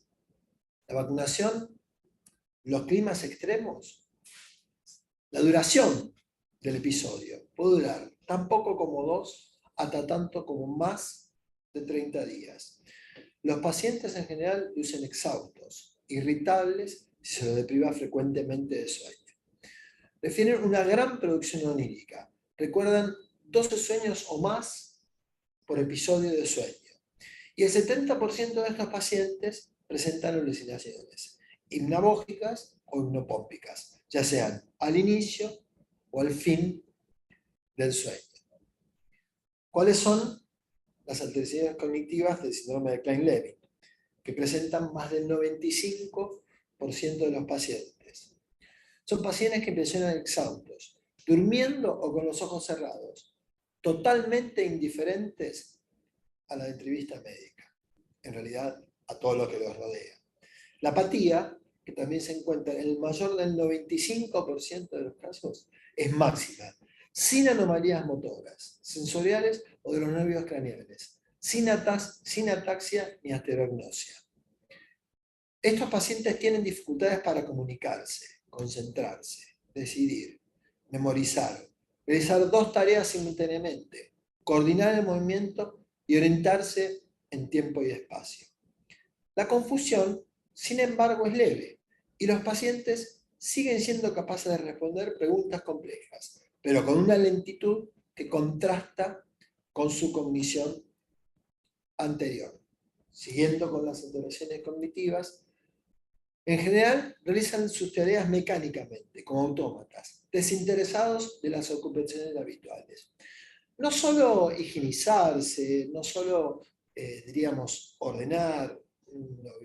la vacunación, los climas extremos, la duración del episodio. Puede durar tan poco como 2 hasta tanto como más de 30 días. Los pacientes en general lucen exhaustos, irritables si se los depriva frecuentemente de sueño. Refieren una gran producción onírica. Recuerdan 12 sueños o más por episodio de sueño. Y el 70% de estos pacientes presentan alucinaciones hipnagógicas o hipnopómpicas, ya sean al inicio o al fin del sueño. ¿Cuáles son las alteraciones cognitivas del síndrome de Klein-Levin? Que presentan más del 95% de los pacientes. Son pacientes que impresionan exhaustos, durmiendo o con los ojos cerrados, totalmente indiferentes a la entrevista médica. en realidad, a todo lo que los rodea. La apatía, que también se encuentra en el mayor del 95% de los casos, es máxima, sin anomalías motoras, sensoriales o de los nervios craneales, sin ataxia ni aterognosia. Estos pacientes tienen dificultades para comunicarse, concentrarse, decidir, memorizar, realizar 2 tareas simultáneamente, coordinar el movimiento y orientarse en tiempo y espacio. La confusión, sin embargo, es leve y los pacientes siguen siendo capaces de responder preguntas complejas, pero con una lentitud que contrasta con su cognición anterior. Siguiendo con las alteraciones cognitivas, en general realizan sus tareas mecánicamente, como autómatas, desinteresados de las ocupaciones habituales. No solo higienizarse, no solo, diríamos, ordenar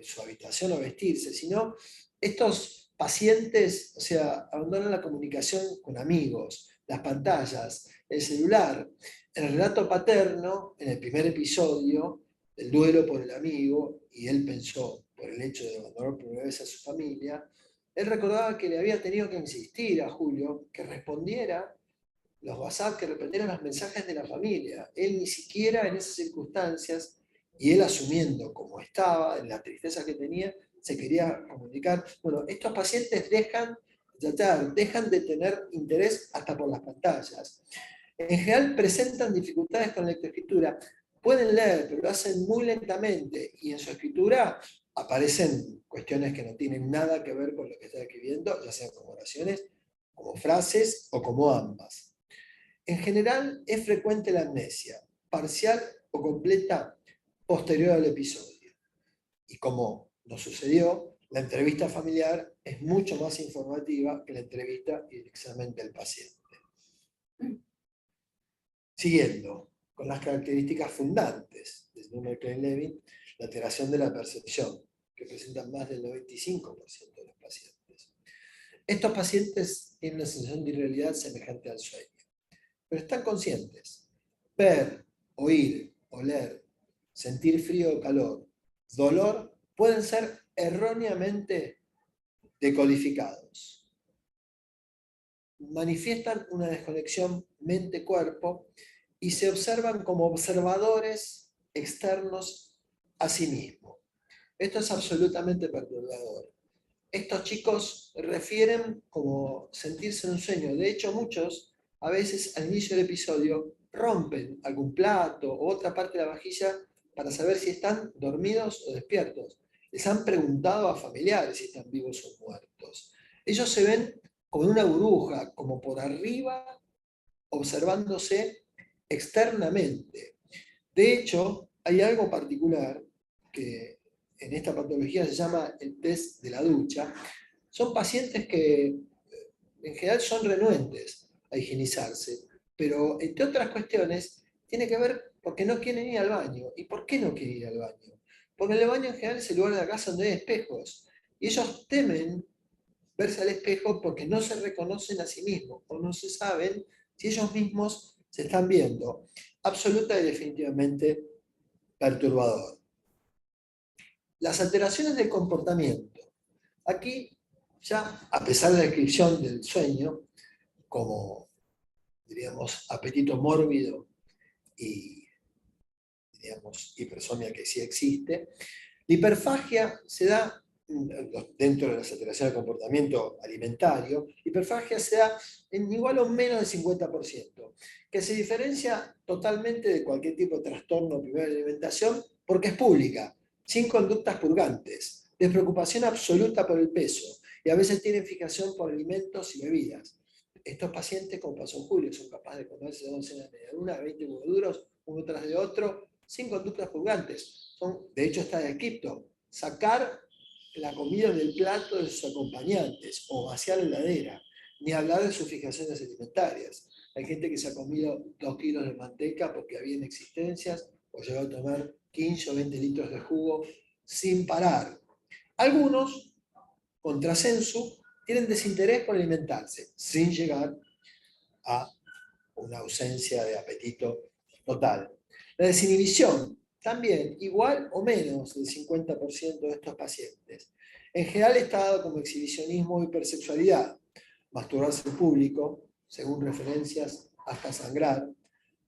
su habitación o vestirse, sino estos pacientes, o sea, abandonan la comunicación con amigos, las pantallas, el celular. En el relato paterno, en el primer episodio, el duelo por el amigo, y él pensó por el hecho de abandonar por primera vez a su familia, él recordaba que le había tenido que insistir a Julio que respondiera los WhatsApp, que respondiera los mensajes de la familia. Él ni siquiera en esas circunstancias, y él asumiendo como estaba, en la tristeza que tenía, se quería comunicar. Bueno, estos pacientes dejan de tener interés hasta por las pantallas. En general presentan dificultades con la lectoescritura. Pueden leer, pero lo hacen muy lentamente, y en su escritura aparecen cuestiones que no tienen nada que ver con lo que está escribiendo, ya sean como oraciones, como frases o como ambas. En general es frecuente la amnesia, parcial o completa, posterior al episodio. Y como nos sucedió, la entrevista familiar es mucho más informativa que la entrevista y el examen del paciente. Siguiendo con las características fundantes del síndrome de Klein-Levin, la alteración de la percepción, que presentan más del 95% de los pacientes. Estos pacientes tienen una sensación de irrealidad semejante al sueño, pero están conscientes. Ver, oír, oler, sentir frío o calor, dolor, pueden ser erróneamente decodificados. Manifiestan una desconexión mente-cuerpo y se observan como observadores externos a sí mismos. Esto es absolutamente perturbador. Estos chicos refieren como sentirse en un sueño. De hecho, muchos, a veces al inicio del episodio, rompen algún plato o otra parte de la vajilla para saber si están dormidos o despiertos. Les han preguntado a familiares si están vivos o muertos. Ellos se ven como en una burbuja, como por arriba, observándose externamente. De hecho, hay algo particular que en esta patología se llama el test de la ducha. Son pacientes que en general son renuentes a higienizarse, pero entre otras cuestiones tiene que ver porque no quieren ir al baño. ¿Y por qué no quieren ir al baño? Porque el baño en general es el lugar de la casa donde hay espejos, y ellos temen verse al espejo porque no se reconocen a sí mismos o no se saben si ellos mismos se están viendo. Absoluta y definitivamente perturbador. Las alteraciones del comportamiento. Aquí ya, a pesar de la descripción del sueño, como, diríamos, apetito mórbido y, diríamos, hipersomnia que sí existe, la hiperfagia se da dentro de las alteraciones del comportamiento alimentario. Hiperfagia se da en igual o menos del 50%, que se diferencia totalmente de cualquier tipo de trastorno primero de alimentación porque es pública, sin conductas purgantes, despreocupación absoluta por el peso, y a veces tienen fijación por alimentos y bebidas. Estos pacientes, como pasó en Julio, son capaces de comerse 2 docenas de medialunas, 20 huevos duros, uno tras de otro, sin conductas purgantes. De hecho, está descrito: sacar la comida del plato de sus acompañantes o vaciar la heladera, ni hablar de sus fijaciones alimentarias. Hay gente que se ha comido 2 kilos de manteca porque había inexistencias, o llegó a tomar 15 o 20 litros de jugo sin parar. Algunos, contra sensu, tienen desinterés por alimentarse, sin llegar a una ausencia de apetito total. La desinhibición también igual o menos del 50% de estos pacientes. En general está dado como exhibicionismo o hipersexualidad, masturbarse en público, según referencias hasta sangrar,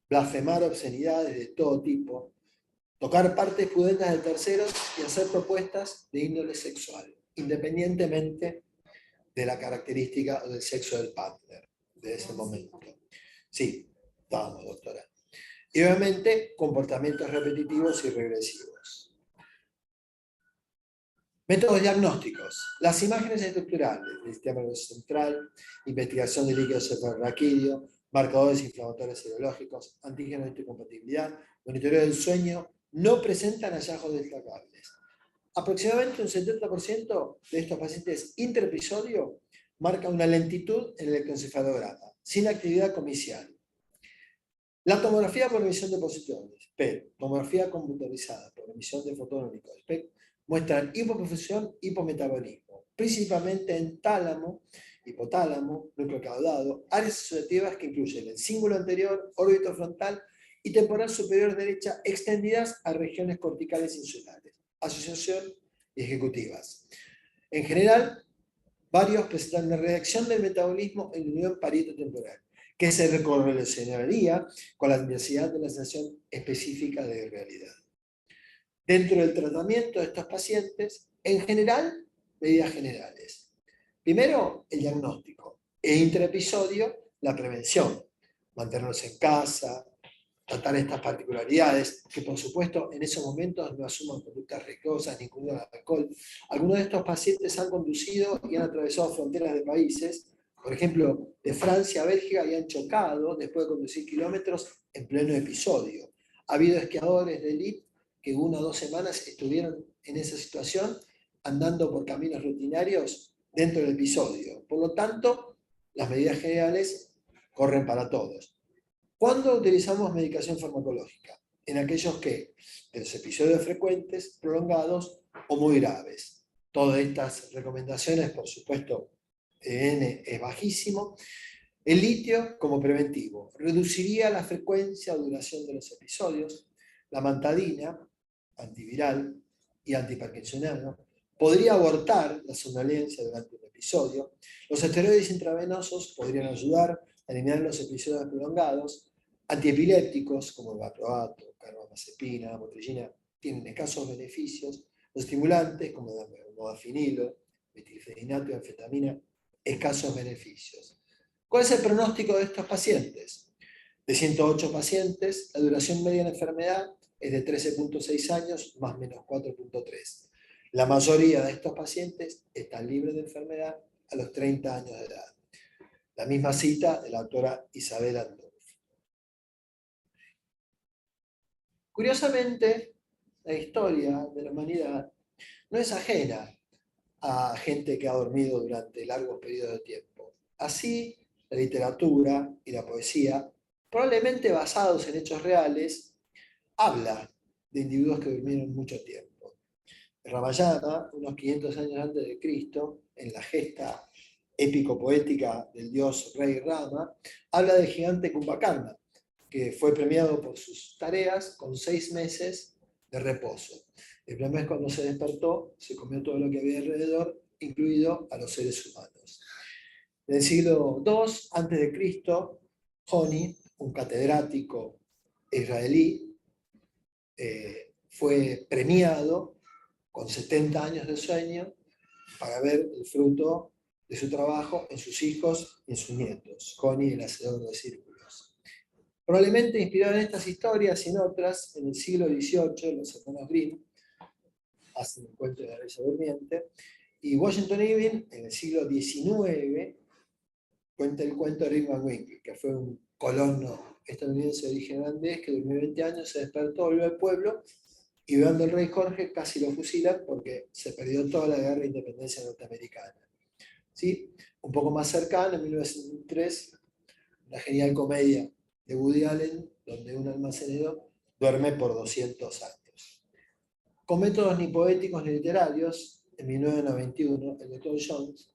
blasfemar obscenidades de todo tipo, tocar partes pudentas de terceros y hacer propuestas de índole sexual, independientemente de la característica o del sexo del partner de ese momento. Sí, vamos, doctora. Y obviamente comportamientos repetitivos y regresivos. Métodos diagnósticos. Las imágenes estructurales del sistema nervioso central, investigación de líquido cefalorraquídeo, marcadores inflamatorios serológicos, antígenos de histocompatibilidad, monitoreo del sueño, no presentan hallazgos destacables. Aproximadamente un 70% de estos pacientes intraepisodio marca una lentitud en el electroencefalograma, sin actividad comicial. La tomografía por emisión de positrones, PET, tomografía computarizada por emisión de fotonómicos, PET, muestran hipoperfusión, hipometabolismo, principalmente en tálamo, hipotálamo, núcleo caudado, áreas asociativas que incluyen el cíngulo anterior, órbito frontal y temporal superior derecha extendidas a regiones corticales insulares, asociación y ejecutivas. En general, varios presentan una reacción del metabolismo en unión parieto-temporal, que se correlacionaría con la diversidad de la sensación específica de realidad. Dentro del tratamiento de estos pacientes, en general, medidas generales. Primero, el diagnóstico. E intraepisodio, la prevención. Mantenerlos en casa, tratar estas particularidades, que por supuesto en esos momentos no asuman conductas riesgosas ni consumo de alcohol. Algunos de estos pacientes han conducido y han atravesado fronteras de países, por ejemplo, de Francia a Bélgica, y han chocado después de conducir kilómetros en pleno episodio. Ha habido esquiadores de élite que 1 o 2 semanas estuvieron en esa situación andando por caminos rutinarios dentro del episodio. Por lo tanto, las medidas generales corren para todos. ¿Cuándo utilizamos medicación farmacológica? En aquellos que, de los episodios frecuentes, prolongados o muy graves. Todas estas recomendaciones, por supuesto, N es bajísimo. El litio como preventivo reduciría la frecuencia o duración de los episodios. La mantadina, antiviral y antiparkinsoniano, podría abortar la somnolencia durante un episodio. Los esteroides intravenosos podrían ayudar a eliminar los episodios prolongados. Antiepilépticos como el valproato, carbamazepina, motrigina tienen escasos beneficios. Los estimulantes como el modafinilo, metilfeninato y anfetamina, escasos beneficios. ¿Cuál es el pronóstico de estos pacientes? De 108 pacientes, la duración media de la enfermedad es de 13.6 años más menos 4.3. La mayoría de estos pacientes están libres de enfermedad a los 30 años de edad. La misma cita de la doctora Isabel Andolfi. Curiosamente, la historia de la humanidad no es ajena a gente que ha dormido durante largos periodos de tiempo. Así, la literatura y la poesía, probablemente basados en hechos reales, habla de individuos que durmieron mucho tiempo. El Ramayana, unos 500 años antes de Cristo, en la gesta épico-poética del dios rey Rama, habla del gigante Kumbhakarna, que fue premiado por sus tareas con 6 meses de reposo. El primer mes, cuando se despertó, se comió todo lo que había alrededor, incluido a los seres humanos. En el siglo II a.C., Honi, un catedrático israelí, fue premiado con 70 años de sueño para ver el fruto de su trabajo en sus hijos y en sus nietos. Honi, el hacedor de círculos. Probablemente inspirado en estas historias y en otras, en el siglo XVIII, los hermanos Grimm hacen el cuento de la Bella Durmiente, y Washington Irving, en el siglo XIX, cuenta el cuento de Rip Van Winkle, que fue un colono estadounidense de origen holandés que durmió 20 años, se despertó, volvió al pueblo, y viendo al rey Jorge casi lo fusilan porque se perdió toda la guerra de independencia norteamericana. ¿Sí? Un poco más cercano, en 1903, una genial comedia de Woody Allen, donde un almacenero duerme por 200 años. Con métodos ni poéticos ni literarios, en 1991, el Dr. Jones,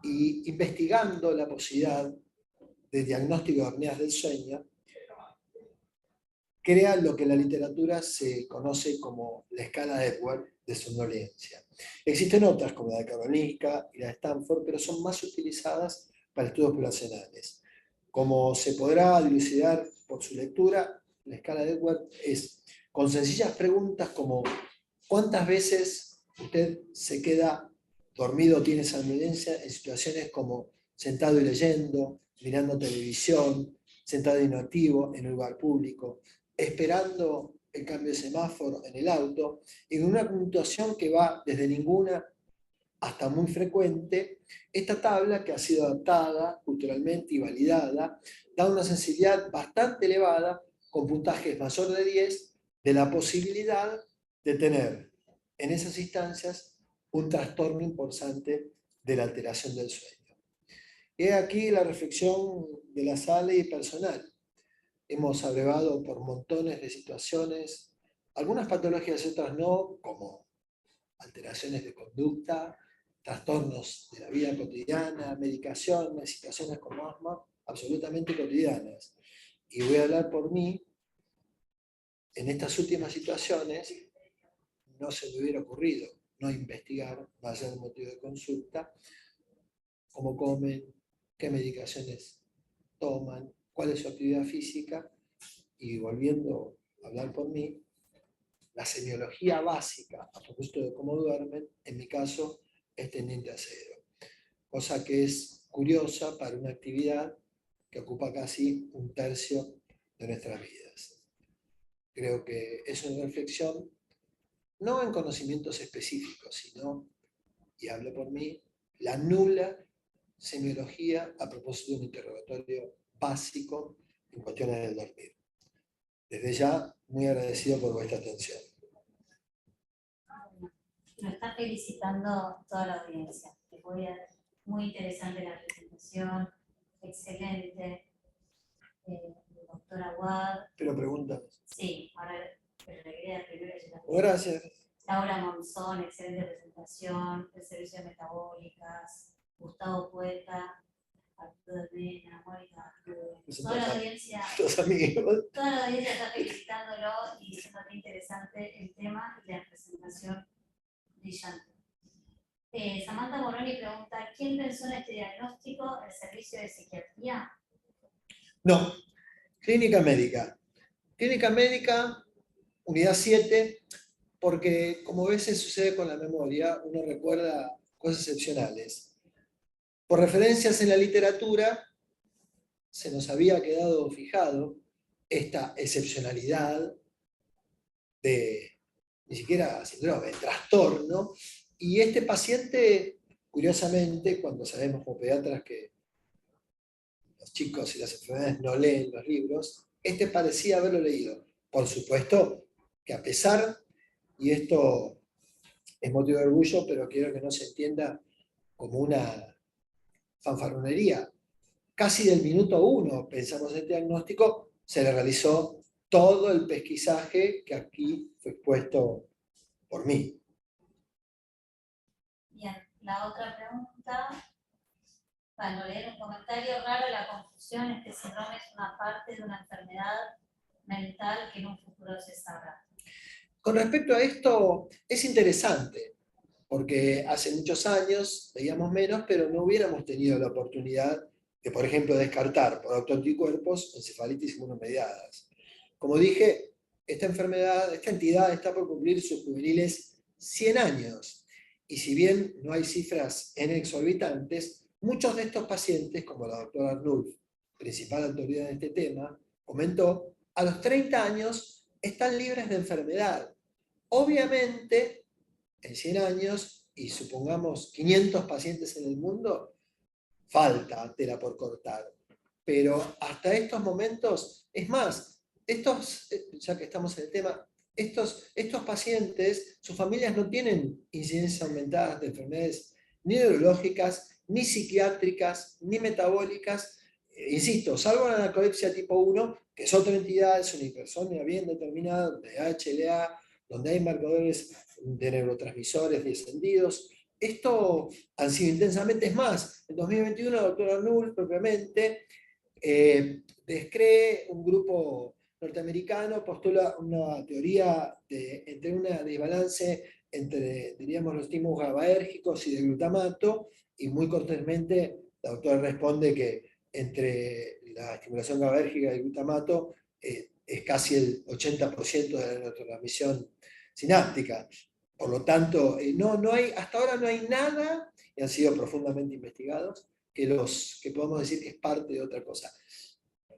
y investigando la posibilidad de diagnóstico de apneas del sueño, crea lo que en la literatura se conoce como la escala de Edwards de somnolencia. Existen otras, como la de Karolinska y la de Stanford, pero son más utilizadas para estudios poblacionales. Como se podrá dilucidar por su lectura, la escala de Edwards es con sencillas preguntas como ¿cuántas veces usted se queda dormido o tiene somnolencia en situaciones como sentado y leyendo, mirando televisión, sentado inactivo en un lugar público, esperando el cambio de semáforo en el auto, en una puntuación que va desde ninguna hasta muy frecuente? Esta tabla, que ha sido adaptada culturalmente y validada, da una sensibilidad bastante elevada, con puntajes mayor de 10, de la posibilidad de tener en esas instancias un trastorno importante de la alteración del sueño. He aquí la reflexión de la sala y personal. Hemos abrevado por montones de situaciones, algunas patologías y otras no, como alteraciones de conducta, trastornos de la vida cotidiana, medicaciones, situaciones como asma, absolutamente cotidianas. Y voy a hablar por mí. En estas últimas situaciones no se me hubiera ocurrido no investigar, más allá del motivo de consulta, cómo comen, qué medicaciones toman, cuál es su actividad física, y volviendo a hablar por mí, la semiología básica a propósito de cómo duermen, en mi caso, es tendiente a cero. Cosa que es curiosa para una actividad que ocupa casi un tercio de nuestras vidas. Creo que es una reflexión, no en conocimientos específicos, sino, y hablo por mí, la nula semiología a propósito de un interrogatorio básico en cuestiones del dormir. Desde ya, muy agradecido por vuestra atención. Nos está felicitando toda la audiencia. Muy interesante la presentación, excelente. Doctora Wad. Pero preguntas. Sí, ahora le quería primero. Gracias. Laura Monzón, excelente presentación. El servicio de metabólicas. Gustavo Poeta, Arturo de Mena, Mónica, toda la audiencia. Los amigos. Toda la audiencia está felicitándolo y diciendo que interesante el tema y la presentación brillante. Samantha Moroni pregunta, ¿quién pensó en este diagnóstico? ¿El servicio de psiquiatría? No, clínica médica. Clínica médica, unidad 7, porque como a veces sucede con la memoria, uno recuerda cosas excepcionales. Por referencias en la literatura, se nos había quedado fijado esta excepcionalidad de, ni siquiera síndrome, trastorno, y este paciente, curiosamente, cuando sabemos como pediatras que los chicos y las enfermedades no leen los libros, este parecía haberlo leído. Por supuesto que a pesar, y esto es motivo de orgullo, pero quiero que no se entienda como una fanfarronería, casi del minuto 1 pensamos en el diagnóstico, se le realizó todo el pesquisaje que aquí fue expuesto por mí. Bien, la otra pregunta, para no leer un comentario raro, la confusión, este síndrome es una parte de una enfermedad mental que en un futuro se sabrá. Con respecto a esto, es interesante, porque hace muchos años veíamos menos, pero no hubiéramos tenido la oportunidad de, por ejemplo, descartar por autoanticuerpos encefalitis inmunomediadas. Como dije, esta enfermedad, esta entidad está por cumplir sus juveniles 100 años. Y si bien no hay cifras en exorbitantes, muchos de estos pacientes, como la doctora Arnulf, principal autoridad en este tema, comentó, a los 30 años están libres de enfermedad. Obviamente, en 100 años, y supongamos 500 pacientes en el mundo, falta tela por cortar. Pero hasta estos momentos, es más, ya que estamos en el tema, estos pacientes, sus familias no tienen incidencias aumentadas de enfermedades ni neurológicas, ni psiquiátricas, ni metabólicas, insisto, salvo la narcolepsia tipo 1, que es otra entidad, es una hipersomnia bien determinada, de HLA, donde hay marcadores de neurotransmisores descendidos. Esto han sido intensamente, es más, en 2021 la doctora Null propiamente descree un grupo norteamericano postula una teoría entre una desbalance entre, diríamos, los estímulos GABAérgicos y de glutamato, y muy cortésmente la autora responde que entre la estimulación GABAérgica y el glutamato es casi el 80% de la neurotransmisión sináptica. Por lo tanto, hasta ahora no hay nada, y han sido profundamente investigados, que podamos decir que es parte de otra cosa.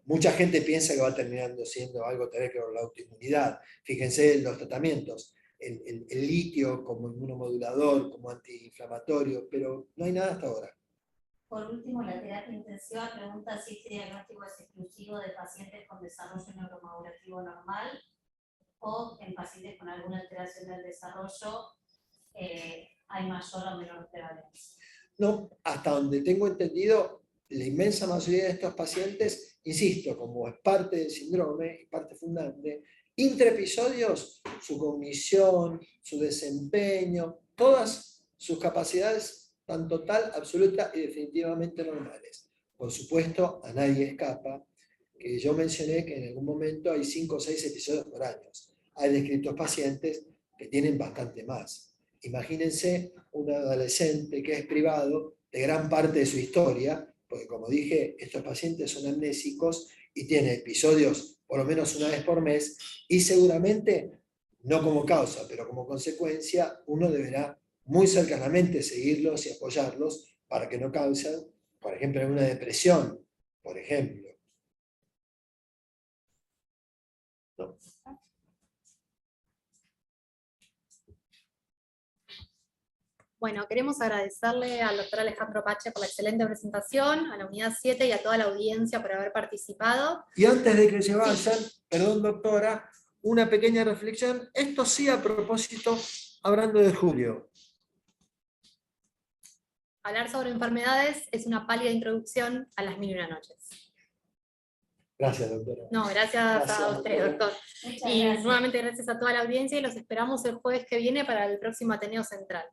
Mucha gente piensa que va terminando siendo algo que tener que ver con la autoinmunidad. Fíjense en los tratamientos, el litio como inmunomodulador, como antiinflamatorio, pero no hay nada hasta ahora. Por último, la terapia intensiva pregunta si este diagnóstico es exclusivo de pacientes con desarrollo neuromadurativo normal o en pacientes con alguna alteración del desarrollo hay mayor o menor prevalencia. No, hasta donde tengo entendido, la inmensa mayoría de estos pacientes, insisto, como es parte del síndrome y parte fundante, intraepisodios, su cognición, su desempeño, todas sus capacidades tan total, absoluta y definitivamente normales. Por supuesto, a nadie escapa que yo mencioné que en algún momento hay 5 o 6 episodios por año. Hay descritos pacientes que tienen bastante más. Imagínense un adolescente que es privado de gran parte de su historia, porque como dije, estos pacientes son amnésicos y tienen episodios por lo menos una vez por mes, y seguramente, no como causa, pero como consecuencia, uno deberá muy cercanamente seguirlos y apoyarlos para que no causen, por ejemplo, una depresión, por ejemplo. ¿No? Bueno, queremos agradecerle al doctor Alejandro Pache por la excelente presentación, a la unidad 7 y a toda la audiencia por haber participado. Y antes de que se vayan, perdón doctora, una pequeña reflexión, esto sí a propósito, hablando de Julio. Hablar sobre enfermedades es una pálida introducción a las 1001 noches. Gracias, doctora. No, gracias a usted, doctor. Muchas Y gracias. nuevamente gracias a toda la audiencia y los esperamos el jueves que viene para el próximo Ateneo Central.